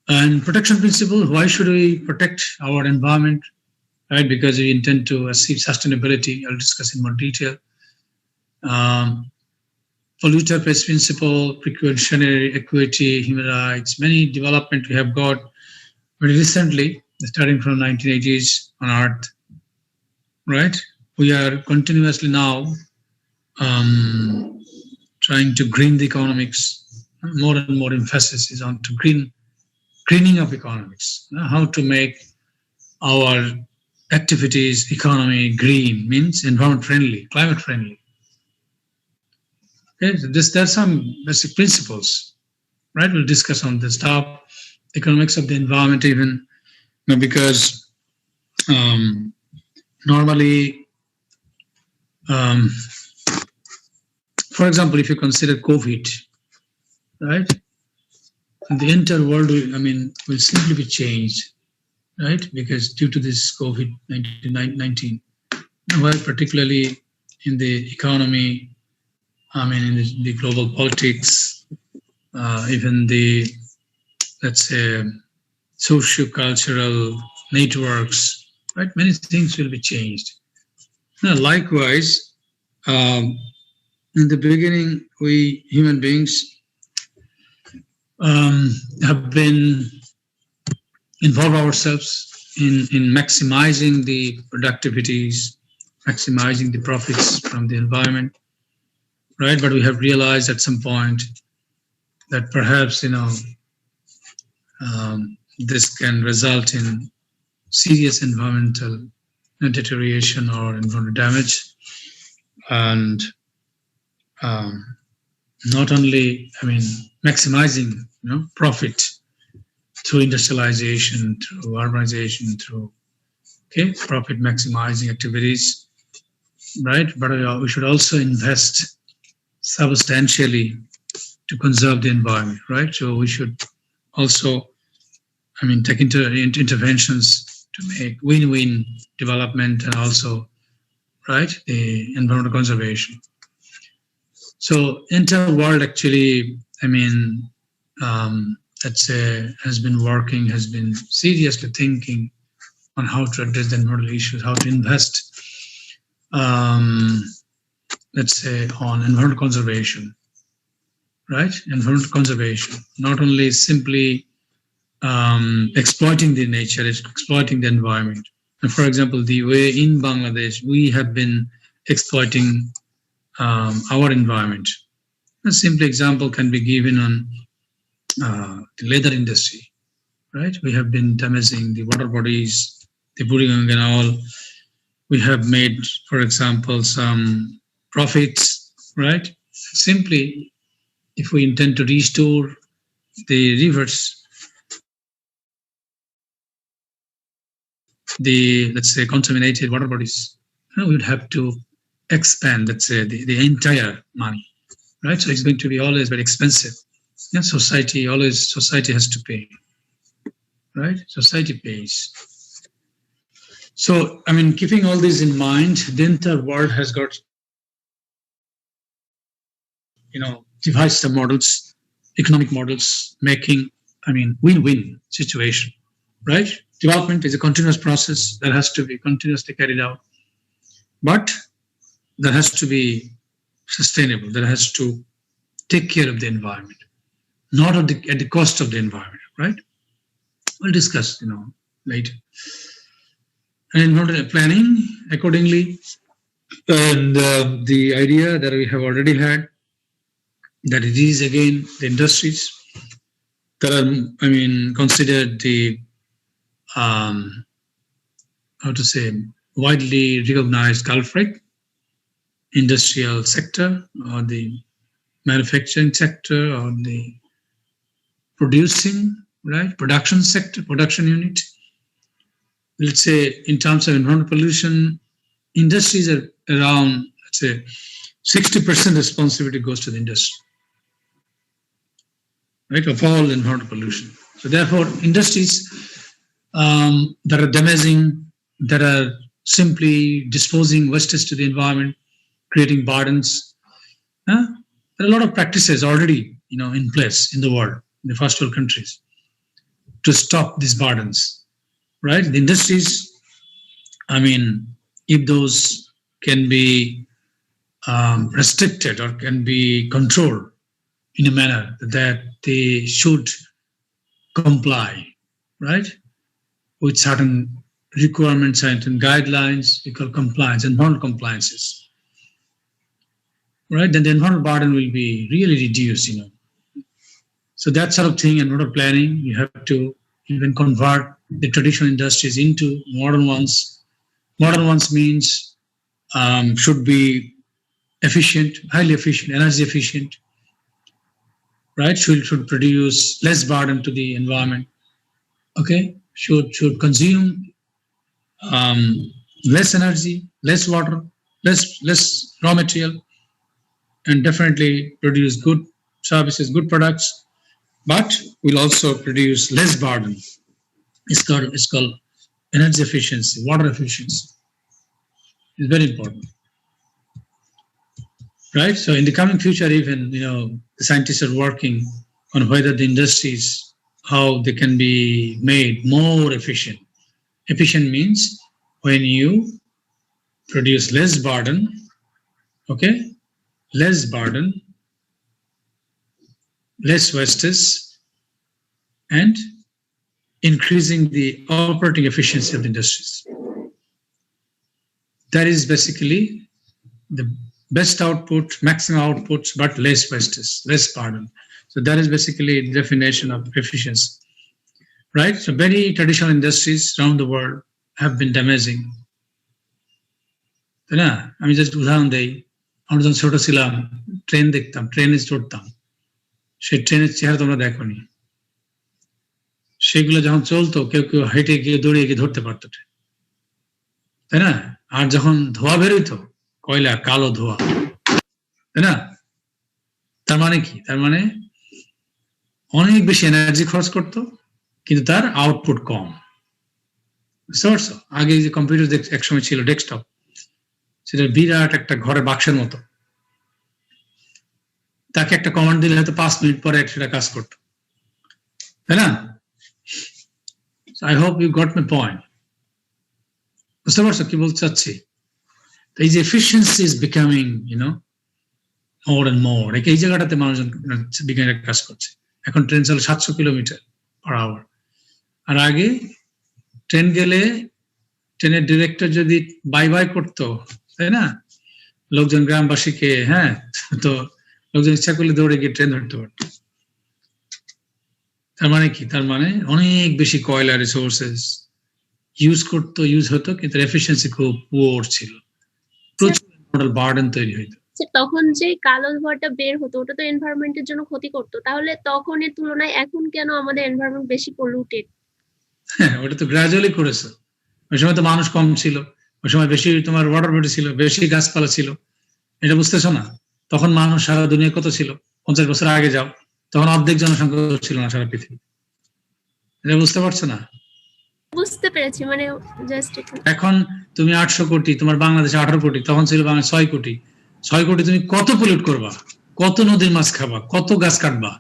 And protection principle, why should we protect our environment, right? Because we intend to achieve sustainability. I'll discuss in more detail. Polluter pays principle, precautionary equity, human rights, many development we have got very recently, starting from 1980s on Earth, right? We are continuously now trying to green the economics. More and more emphasis is on to greening of economics. How to make our activities, economy green means environment friendly, climate friendly. Okay, so there are some basic principles, right? We'll discuss on this top economics of the environment even, because normally, for example, if you consider COVID, right? The entire world will simply be changed, right? Because due to this COVID-19, well, particularly in the economy, in the global politics, even the, let's say, socio-cultural networks, right? Many things will be changed. Now, likewise, in the beginning, we human beings have been involved ourselves in maximizing the productivities, maximizing the profits from the environment, right? But we have realized at some point that perhaps, this can result in serious environmental deterioration or environmental damage. And not only, maximizing, profit through industrialization, through urbanization, through profit maximizing activities, right? But we should also invest substantially to conserve the environment, right? So we should also, take interventions to make win-win development and also, right, the environmental conservation. So entire world actually, let's say, has been seriously thinking on how to address the environmental issues, how to invest, let's say, on environmental conservation, right? Environmental conservation, not only simply exploiting the nature, it's exploiting the environment. And for example, the way in Bangladesh, we have been exploiting our environment. A simple example can be given on the leather industry, right? We have been damaging the water bodies, the Buriganga and all. We have made, for example, some profits, right? Simply, if we intend to restore the rivers, the, let's say, contaminated water bodies, we would have to expand, let's say, the entire money, right? So it's going to be always very expensive. Yeah, society has to pay, right? Society pays. So, keeping all this in mind, the entire world has got, devised the models, economic models, making, win-win situation, right? Development is a continuous process that has to be continuously carried out, but that has to be sustainable, that has to take care of the environment, not at the cost of the environment, right? We'll discuss, later. And environmental planning accordingly, and the idea that we have already had, that it is again the industries that are, considered the, widely recognized culprit, industrial sector or the manufacturing sector or the producing, right, production sector, production unit. Let's say in terms of environmental pollution, industries are around, let's say, 60% responsibility goes to the industry, right, of all environmental pollution. So therefore, industries that are damaging that are simply disposing wastes to the environment, creating burdens. There are a lot of practices already, in place in the world, in the first world countries, to stop these burdens, right? The industries, if those can be restricted or can be controlled in a manner that they should comply, right, with certain requirements, certain guidelines, we call compliance and non-compliances, right? Then the environmental burden will be really reduced, So that sort of thing and model planning, you have to even convert the traditional industries into modern ones. Modern ones means should be efficient, highly efficient, energy efficient, right? Should produce less burden to the environment. Okay, should consume less energy, less water, less raw material, and definitely produce good services, good products, but will also produce less burden. It's called energy efficiency, water efficiency. It's very important, right? So in the coming future, even the scientists are working on whether the industries, how they can be made more efficient. Efficient means when you produce less burden, okay, less burden, less wastes, and increasing the operating efficiency of the industries. That is basically the best output, maximum outputs, but less wastes, less burden. So that is basically the definition of efficiency, right? So many traditional industries around the world have been damaging. আমি just উদাহরণ দেই, আমরা যখন ছোট ছিলাম train দেখতাম, ট্রেনে চড়তাম, সেই ট্রেনের চেহারা তোমরা দেখোনি। সেগুলো যখন চলতো কেউ কেউ হেঁটে গিয়ে দৌড়িয়ে গিয়ে ধরতে পারতো, তাই না? আর যখন ধোঁয়া বেরোইতো, কয়লা, কালো ধোঁয়া, তাই না? তার মানে কি? তার মানে অনেক বেশি এনার্জি খরচ করতো, কিন্তু তার আউটপুট কম। বুঝতে পারছো? আগে যে কম্পিউটার একসময় ছিল ডেস্কটপ, সেটা বিরাট একটা ঘরের বাক্সের মতো, তাকে একটা কমান্ড দিলে হয়তো 5 মিনিট পরে সেটা কাজ করতো, তাই না? I hope you got my point. বুঝতে পারছো কি বলতে চাচ্ছি? এই যে efficiency is becoming, more and more. এই জায়গাটাতে মানুষজন বিজ্ঞানীরা কাজ করছে। এখন ট্রেন চলে 700 কিলোমিটার পার আওয়ার, আর আগে ট্রেন গেলে ট্রেনের ডিরেক্টর যদি বাই বাই করতো, তাই না, লোকজন গ্রামবাসীকে, তো লোকজন ইচ্ছা করলে দৌড়ে গিয়ে ট্রেন ধরতে পারতো। তার মানে কি? তার মানে অনেক বেশি কয়লা রিসোর্সেস ইউজ হতো, কিন্তু এফিসিয়েন্সি খুব পুয়ার ছিল, প্রচুর বার্ডেন তৈরি হইতো। তখন যে কালো ধোঁয়াটা বের হতো, ওটা তো এনভায়রনমেন্টের জন্য ক্ষতি করতো। তাহলে তখনের তুলনায় এখন কেন আমাদের এনভায়রনমেন্ট বেশি পলিউটেড? ওটা তো গ্রাজুয়ালি করেছে। ওই সময় তো মানুষ কম ছিল, ওই সময় বেশি তোমার ওয়াটার বডি ছিল, বেশি গাছপালা ছিল। এটা বুঝতেছো না? তখন মানুষ সারা দুনিয়া কত ছিল? 50 বছর আগে যাও, তখন অর্ধেক জনসংখ্যা ছিল না সারা পৃথিবী। এটা বুঝতে পারছো না? বুঝতে পেরেছি, মানে জাস্ট এখন তুমি 800 কোটি, তোমার বাংলাদেশে 18 কোটি, তখন ছিল বাংলাদেশ 6 কোটি। 6 কোটি তুমি কত পলিউট করবা? কত নদীর মাছ খাবা? কত গাছ কাটবা?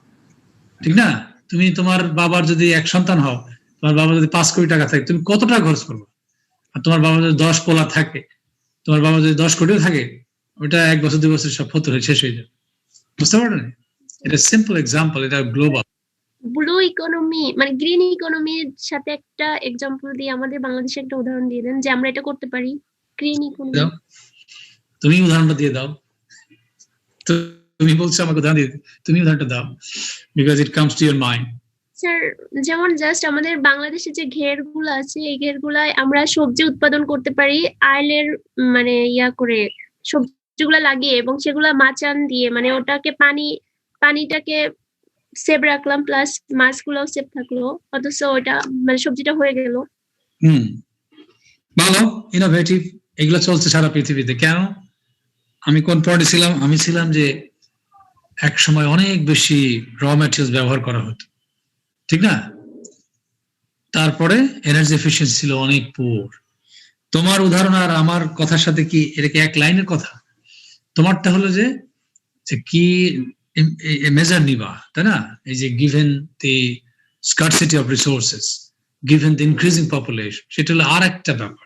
ঠিক না? তুমি তোমার বাবার যদি এক সন্তান হও, তোমার বাবা যদি 5 কোটি টাকা থাকে, তুমি কত টাকা খরচ করবা? আর তোমার বাবা যদি 10 পোলা থাকে, তোমার বাবা যদি 10 কোটিও থাকে, ওটা 1 বছর 2 বছর সব ফতুর হয়ে শেষ হয়ে যাবে। বুঝতে পারো না? এটা সিম্পল এক্সাম্পল, এটা গ্লোবাল। ব্লু ইকোনমি মানে গ্রিন ইকোনমির সাথে একটা এক্সাম্পল দিয়ে আমাদের বাংলাদেশে একটা উদাহরণ দিয়ে দেন যে আমরা এটা করতে পারি। গ্রিন ইকোনমি তুমি উদাহরণটা দিয়ে দাও। তুমি বলছো আমাকে উদাহরণ দিয়ে, তুমি উদাহরণটা দাও, because it comes to your mind. Sir, যেমন জাস্ট আমাদের বাংলাদেশে যে ঘেরগুলো আছে, এই ঘেরগুলায় আমরা সবজি উৎপাদন করতে পারি আইলের মানে করে সবজিগুলা লাগিয়ে, এবং সেগুলা মাচান দিয়ে, মানে ওটাকে পানিটাকে সেভ রাখলাম, প্লাস মাছগুলোও সেভ থাকলো, অথচ ওটা মানে সবজিটা হয়ে গেল। ভালো, ইনোভেটিভ। এগুলো চলছে সারা পৃথিবীতে। কেন? আমি কোন পয়েন্টে ছিলাম? আমি ছিলাম যে এক সময় অনেক বেশি র ম্যাটেরিয়ালস ব্যবহার করা হতো, ঠিক না? তারপরে এনার্জি এফিসিয়েন্সি ছিল অনেক পুয়ার। তোমার উদাহরণ আর আমার কথার সাথে কি এটা কি এক লাইনের কথা? তোমারটা হলো যে কি মেজার নিবা, তাই না? এই যে given the scarcity of resources, given the increasing population, সেটা হলো আর একটা ব্যাপার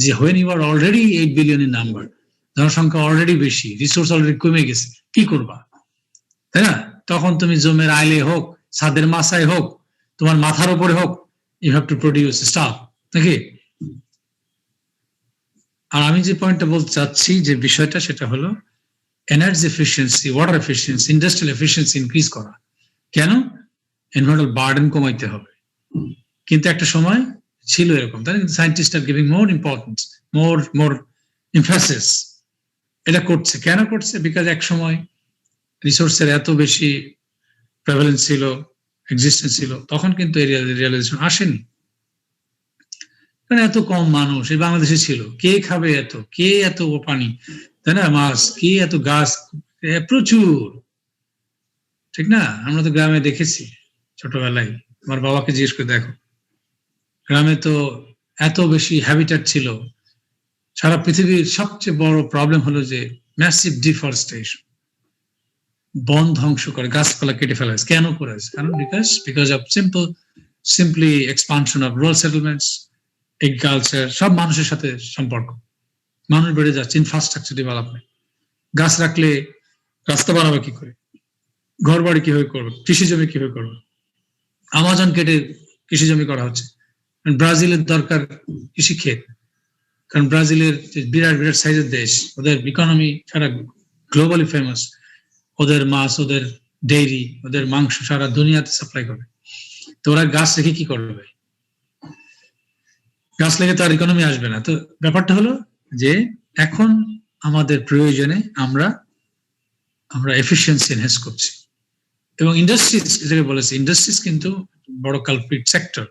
যে when you are already 8 billion in number, জনসংখ্যা অলরেডি বেশি, রিসোর্স অলরেডি কমে গেছে, কি করবা, তাই না? তখন তুমি জমের আইলে হোক, ছাদের মাথায় হোক, তোমার মাথার উপরে হোক, you have to produce stuff, নাকি? আর আমি যে পয়েন্টটা বলতে চাচ্ছি, যে বিষয়টা, সেটা হলো energy efficiency, water efficiency, industrial efficiency increase করা। কেন? এনভায়রনমেন্টাল বার্ডেন কমাইতে হবে। কিন্তু একটা সময় ছিল এরকম, তাই না? Scientist are giving more importance, more emphasis এটা করছে। কেন করছে? বিকজ এক সময় রিসোর্সের এত বেশি প্রেভালেন্স ছিল, এক্সিস্টেন্স ছিল, তখন কিন্তু এই রিয়েলাইজেশন আসেনি। কারণ এত কম মানুষ এই বাংলাদেশে ছিল, কে খাবে এত, কে এত পানি, তাই না, মাছ, কে এত গাছ, প্রচুর, ঠিক না? আমরা তো গ্রামে দেখেছি ছোটবেলায়, আমার বাবাকে জিজ্ঞেস করে দেখো, গ্রামে তো এত বেশি হ্যাবিটেট ছিল। সারা পৃথিবীর সবচেয়ে বড় প্রবলেম হলো যে ম্যাসিভ ডিফরেস্টেশন, বন ধ্বংস করে, গাছপালা কেটে ফেলা হয়েছে। কেন করেছে? কারণ because of simply expansion of rural settlements, agriculture, সব মানুষের সাথে সম্পর্ক, মানুষ বেড়ে যাচ্ছে, ইনফ্রাস্ট্রাকচার ডেভেলপমেন্ট। গাছ রাখলে রাস্তা বানাবে কি করে, ঘর বাড়ি কিভাবে করবে, কৃষি জমি কিভাবে করবে? আমাজন কেটে কৃষি জমি করা হচ্ছে। ব্রাজিলের দরকার কৃষি ক্ষেত, কারণ ব্রাজিলের বিরাট বিরাট সাইজের দেশ, ওদের ইকোনমি সারা গ্লোবালি ফেমাস, ওদের মাছ, ওদের ডেইরি, ওদের মাংস সারা দুনিয়াতে সাপ্লাই করে। তো ওরা গাছ রেখে কি করবে? গাছ লেগে তার ইকোনমি আসবে না। তো ব্যাপারটা হলো যে এখন আমাদের প্রয়োজনে আমরা এফিসিয়েন্সি এনহ্যান্স করছি, এবং ইন্ডাস্ট্রিজ যেটা বলেছে, ইন্ডাস্ট্রিজ কিন্তু বড় culprit sector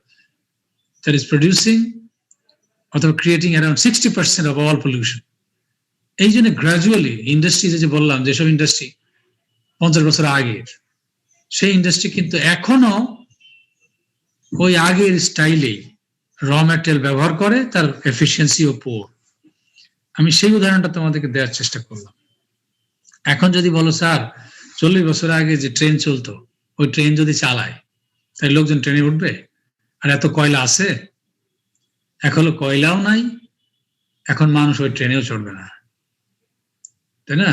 that is producing অথবা creating around 60% of all pollution. এই জন্য গ্রাজুয়ালি ইন্ডাস্ট্রিজ, যে বললাম যেসব ইন্ডাস্ট্রি 50 বছর আগের, সেই ইন্ডাস্ট্রি কিন্তু এখনো ওই আগের স্টাইলেই র ম্যাটেরিয়াল ব্যবহার করে, তার এফিসিয়েন্সি ও পোর। আমি সেই উদাহরণটা তোমাদেরকে দেওয়ার চেষ্টা করলাম। এখন যদি বলো স্যার 40 বছর আগে যে ট্রেন চলতো, ওই ট্রেন যদি চালায়, তাই লোকজন ট্রেনে উঠবে? আর এত কয়লা আছে, এখন কয়লাও নাই, এখন মানুষ ওই ট্রেনেও চড়বে না, তাই না?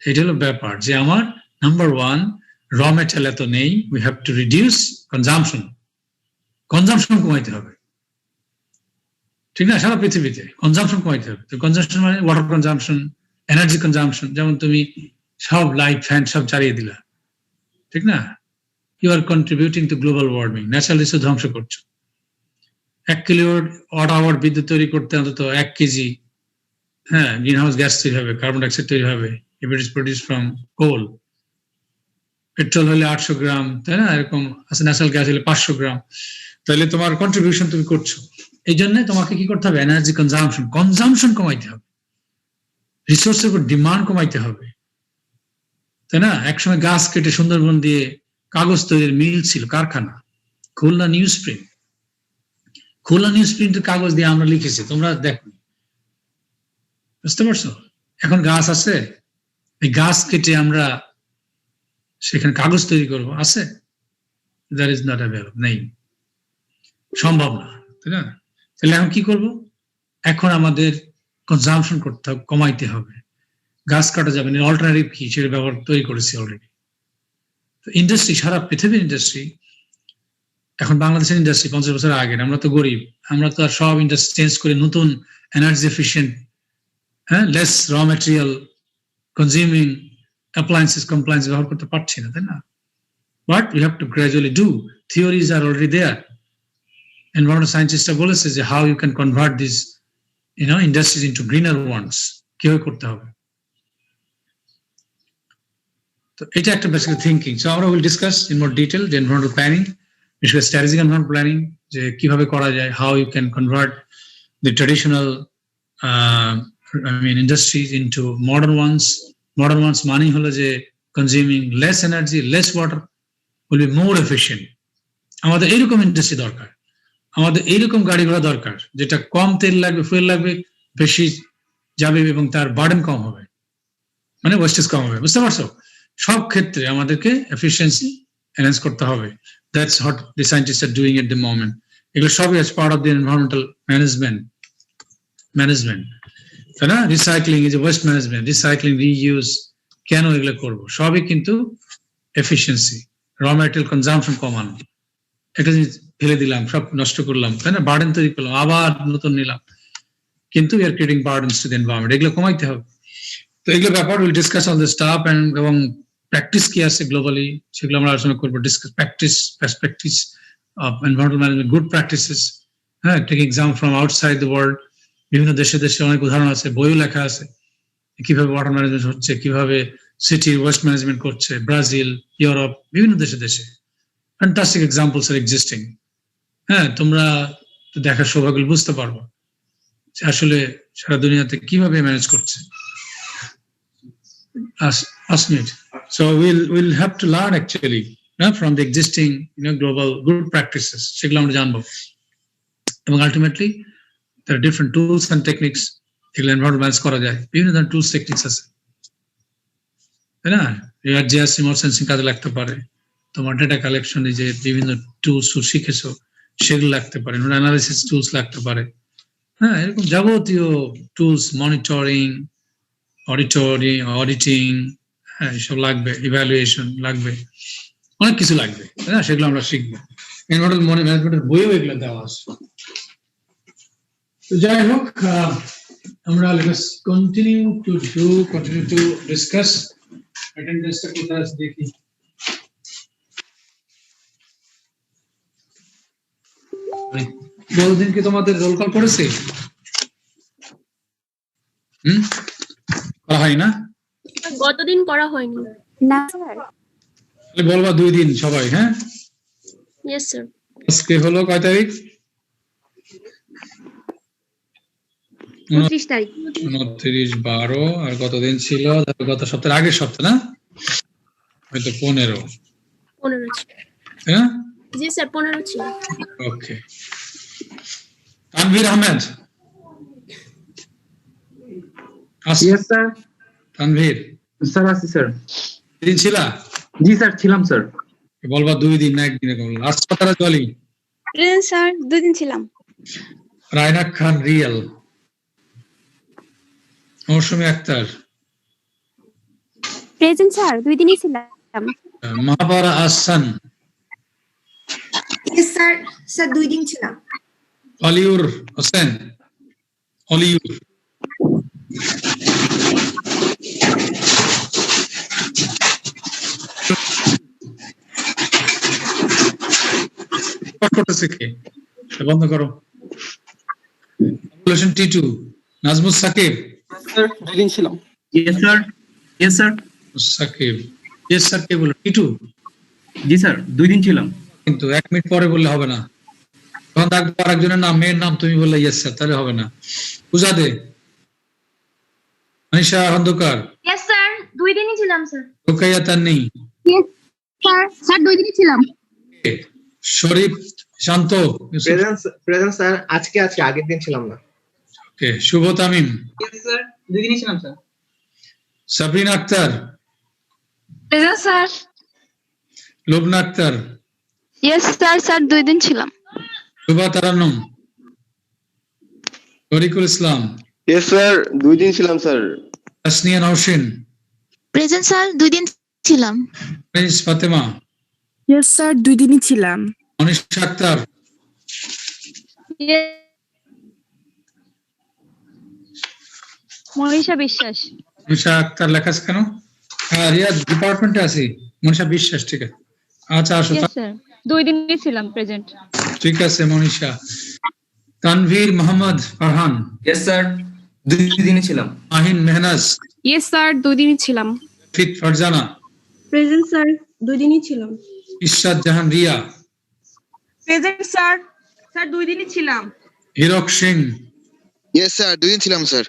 এটা হলো ব্যাপার, যে আমার নাম্বার ওয়ান, র ম্যাটেরিয়াল এত নেই, we have to reduce consumption কমাইতে হবে, ঠিক না? সারা পৃথিবীতে কনজাম্পশন কমাইতে হবে। তো কনজাম্পশন মানে ওয়াটার কনজাম্পশন, এনার্জি কনজাম্পশন। যেমন তুমি সব লাইট ফ্যান সব চালিয়ে দিলা, ঠিক না? You are contributing to global warming, natural resource ধ্বংস করছো। 1 কিলোওয়াট আওয়ার বিদ্যুৎ তৈরি করতে অন্তত 1 কেজি গ্রিন হাউস গ্যাস তৈরি হবে, কার্বন ডাইঅক্সাইড তৈরি হবে, if it is produce from coal. Petrol হলে 800 গ্রাম, তাই না? এরকম আছে, ন্যাচারাল গ্যাস হলে 500 গ্রাম। তাহলে তোমার কন্ট্রিবিউশন তুমি করছো। এই জন্য তোমাকে কি করতে হবে? এনার্জি কনজাম্পশন কমাইতে হবে, রিসোর্সের উপর ডিমান্ড কমাইতে হবে, তাই না? একসময় গাছ কেটে সুন্দরবন দিয়ে কাগজ তৈরির মিল ছিল, কারখানা, খুলনা নিউজ প্রিন্টের কাগজ দিয়ে আমরা লিখেছি, তোমরা দেখো, বুঝতে পারছো? এখন গাছ আছে, এই গাছ কেটে আমরা সেখানে কাগজ তৈরি করবো, আছে? দ্যাট ইজ নট অ্যাভেলেবল, নেই, সম্ভব না, তাই না? তাহলে এখন কি করবো? এখন আমাদের কনজাম্পশন করতে হবে, কমাইতে হবে, গাছ কাটা যাবে না। অল্টারনেটিভ কি, সেটা ব্যবহার তৈরি করেছি অলরেডি। তো ইন্ডাস্ট্রি, সারা পৃথিবীর ইন্ডাস্ট্রি, এখন বাংলাদেশের ইন্ডাস্ট্রি 50 বছর আগে, আমরা তো গরিব, আমরা তো আর সব ইন্ডাস্ট্রি চেঞ্জ করে নতুন energy efficient, less raw material consuming appliances compliance ব্যবহার করতে পারছি না, তাই না? But we have to gradually do, theories are already there. Environmental সায়েন্টিস্টরা বলেছে যে how you can convert this industries into greener ones, কিভাবে করতে হবে। তো এটা একটা বেসিক্যালি থিঙ্কিং। সো আমরা will discuss in more detail যে এনভায়রনমেন্টাল প্ল্যানিং, বিশেষ করে স্ট্র্যাটেজিক এনভায়রনমেন্টাল প্ল্যানিং, যে কিভাবে করা যায়, how you can convert the traditional industries into modern ones. Modern ones মানে হলো যে consuming less energy, less water, will be more efficient. আমাদের এইরকম ইন্ডাস্ট্রি দরকার, আমাদের এইরকম গাড়ি ঘোড়া দরকার, যেটা কম তেল লাগবে, ফুয়েল লাগবে, বেশি যাবে এবং তার বার্ডেন কম হবে, মানে ওয়েস্টেজ কম হবে। বুঝতে পারছো? সব ক্ষেত্রে আমাদেরকে এফিসিয়েন্সি এনহ্যান্স করতে হবে। That's what the scientists are doing at the moment. এগুলো সবই as part of the environmental management, তাই না? Recycling is waste management, recycling, reuse, কেন এগুলো করবো? সবই কিন্তু এফিসিয়েন্সি, র ম্যাটেরিয়াল কনজাম্পশন কমানো। একটা জিনিস ফেলে দিলাম, সব নষ্ট করলাম, তাই না? বার্ডেন তৈরি করলাম, আবার নতুন নিলাম, কিন্তু we are creating burdens to the environment. এগুলো কমাইতে হবে। তো এগুলো ব্যাপার will discuss on the stuff এবং প্র্যাকটিস কি আছে গ্লোবালি সেগুলো আমরা আলোচনা করবো। Discuss practice of environmental management, good practices, হ্যাঁ, taking exam from outside the world. বিভিন্ন দেশে অনেক উদাহরণ আছে, বইও লেখা আছে কিভাবে ওয়াটার ম্যানেজমেন্ট হচ্ছে, কিভাবে সিটির ওয়েস্ট ম্যানেজমেন্ট করছে, ব্রাজিল, ইউরোপ, বিভিন্ন দেশে ফ্যান্টাস্টিক এক্সাম্পলস আর এক্সিস্টিং। হ্যাঁ, তোমরা দেখার সৌভাগ্য বুঝতে পারবো আসলে সারা দুনিয়াতে কিভাবে ম্যানেজ করছে। Last minute. So we'll have to learn actually from the existing global good practices. সেগুলো আমরা জানবো এবং ultimately there are different tools and techniques এগুলো এনভায়রনমেন্ট ম্যানেজ করা যায়। বিভিন্ন ধরনের টুলস টেকনিক্স আছে, তাই না? রিমোট সেন্সিং কাজে লাগতে পারে, তোমার ডেটা কালেকশনে যে বিভিন্ন টুলস শিখেছো সেগুলো লাগতে পারে, অ্যানালিসিস টুলস লাগতে পারে, হ্যাঁ, এরকম যাবতীয় টুলস, মনিটরিং, অডিটিং, হ্যাঁ, এসব লাগবে, ইভ্যালুয়েশন লাগবে, অনেক কিছু লাগবে, তাই না? সেগুলো আমরা শিখবো। এনভায়রনমেন্টাল ম্যানেজমেন্টের বইও এগুলো দেওয়া আছে। তো যাই হোক, আমরা কন্টিনিউ টু ডিসকাস। অ্যাটেন্ডেন্সটা কোথায় আছে দেখি। বহুদিন কি তোমাদের রোল কল করেছে? করা হয় না? গতদিন করা হয়নি। না স্যার। তাহলে বলবা 2 দিন সবাই, হ্যাঁ? Yes sir. আজকে হলো কয় তারিখ? 25 তারিখ। 29/12। আর কতদিন ছিল? গত সপ্তাহের আগের সপ্তাহ না, হয়তো 15 ছিল। হ্যাঁ, জি স্যার, 15 ছিল। Okay. Tanvir Ahmed. Yes, sir. Tanvir Sir, আসি স্যার। দিন ছিল? জি স্যার, ছিলাম স্যার। বলবা 2 দিন না একদিনে বল। হাসপাতালে চলি। স্যার 2 দিন ছিলাম। রায়না খান রিয়াল, মৌসুমী আক্তার, প্রেজেন্ট স্যার 2 দিনই ছিলাম। মাহবারা আহসান, Yes, sir. Sir, 2 দিন ছিলাম। অলিউর হোসেন, অলিউর, করতেছে কে? বন্ধ করো। T2 নাজমুস সাকিব। স্যার 2 দিন ছিলাম। Yes, sir. Yes, sir. Sakib, yes sir কে বলো? T2। জি স্যার, 2 দিন ছিলাম। কিন্তু 1 মিনিট পরে বললে হবে না, তখন থাকবে আরেকজনের নাম, মেয়ের নাম, তুমি বললে ইয়েস স্যার, তাহলে হবে না। পূজা দে, মানিশা খন্দকার, Yes, sir. 2 দিনই ছিলাম, sir. Rukaiya Tanni, yes sir. Sir 2 দিনই ছিলাম। Sharif Shanto, present sir. আজকে আগের দিন ছিলাম না। Okay. Shuvo Tamim, yes sir, 2 দিনই ছিলাম sir. Sabrin Akter, present sir. Lubna Akter, yes sir. Sir 2 দিন ছিলাম। শুভা তারান্নুম, তরিকুল ইসলাম, Yes, sir. 2 দিন ছিলাম sir. Tasnia Nowshin, present sir 2 দিন ছিলাম। আনিস ফাতেমা, ইয়েস স্যার 2 দিনই ছিলাম। মনীষা আক্তার, মনীষা বিশ্বাস। মনীষা আক্তার লেখা আছে কেন? হ্যাঁ, রিয়াদ ডিপার্টমেন্টে আছি। মনীষা বিশ্বাস, ঠিক আছে। আচ্ছা, আসো। স্যার 2 দিনই ছিলাম প্রেজেন্ট। ঠিক আছে মনীষা। তানভীর মোহাম্মদ ফারহান, ইয়েস স্যার, 2 দিনই ছিলাম। মাহিন মেহনাজ, ইয়েস স্যার 2 দিনই ছিলাম। ফিক ফারজানা, প্রেজেন্ট স্যার। 2 দিনই ছিলাম। ইশরাত জাহান রিয়া, প্রেজেন্ট স্যার। স্যার 2 দিনই ছিলাম। Hirak Singh, Yes, sir. 2 দিন ছিলাম sir.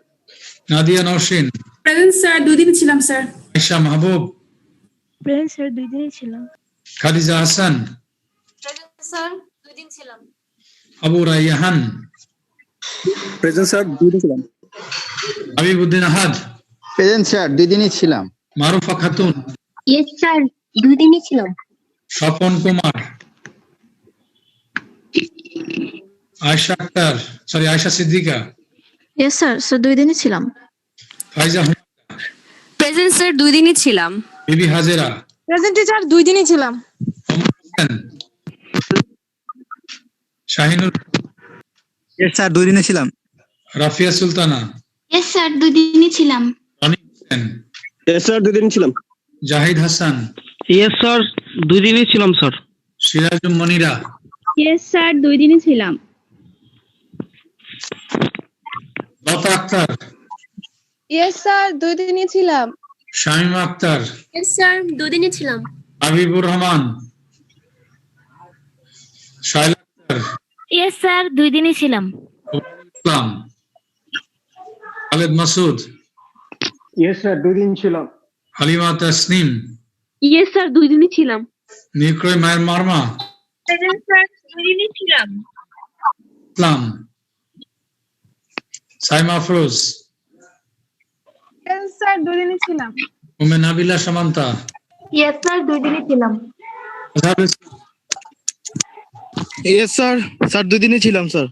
Nadia Nowshin, present sir 2 দিনই ছিলাম স্যার। আয়েশা মাহবুব, প্রেজেন্ট স্যার 2 দিনই ছিলাম। Khadija Hasan, present sir. 2 দিন ছিলাম। আবু রাইহান, প্রেজেন্ট স্যার 2 দিন ছিলাম। হাবিবুদ্দিন আহাদ, প্রেজেন্ট স্যার 2 দিনই ছিলাম। মারুফা খাতুন, ইয়েস স্যার 2 দিনই ছিলাম। স্বপন কুমার, আয়েশা আক্তার, আয়েশা সিদ্দিকা, ইয়েস স্যার, 2 দিনই ছিলাম। ফাইজা হুমায়রা, প্রেজেন্ট স্যার 2 দিনই ছিলাম। বিবি হাজেরা, প্রেজেন্ট টিচার 2 দিনই ছিলাম। হোসেন, শাহিনুর, ইয়েস স্যার 2 দিনই ছিলাম। রাফিয়া সুলতানা, ইয়েস স্যার 2 দিনই ছিলাম। রনি হোসেন, ইয়েস স্যার 2 দিনই ছিলাম। জাহিদ হাসান, ইয়েস স্যার 2 দিনই ছিলাম sir. Sirajum Monira, yes sir, 2 দিনই ছিলাম। লতা আক্তার, ইয়েস স্যার 2 দিনই ছিলাম। শামিমা আক্তার, ইয়েস স্যার 2 দিনই ছিলাম। হাবিবুর রহমান, শাইলা আক্তার, ইয়েস স্যার, 2 দিনই ছিলাম। ইসলাম, খালেদ মাসুদ, ইয়েস স্যার 2 দিন ছিলাম। হালিমা তাসনিম, ইয়েস স্যার, 2 দিনই ছিলাম। নিক্রয় মায়ের মারমা, প্রেজেন্ট স্যার, 2 দিনই ছিলাম। ইসলাম, সাইমা আফরোজ, প্রেজেন্ট স্যার 2 দিনই ছিলাম। উমে নাবিলা সামান্তা, ইয়েস স্যার 2 দিনই ছিলাম। আজহারুল ইসলাম, ইয়েস স্যার 2 দিনই ছিলাম স্যার।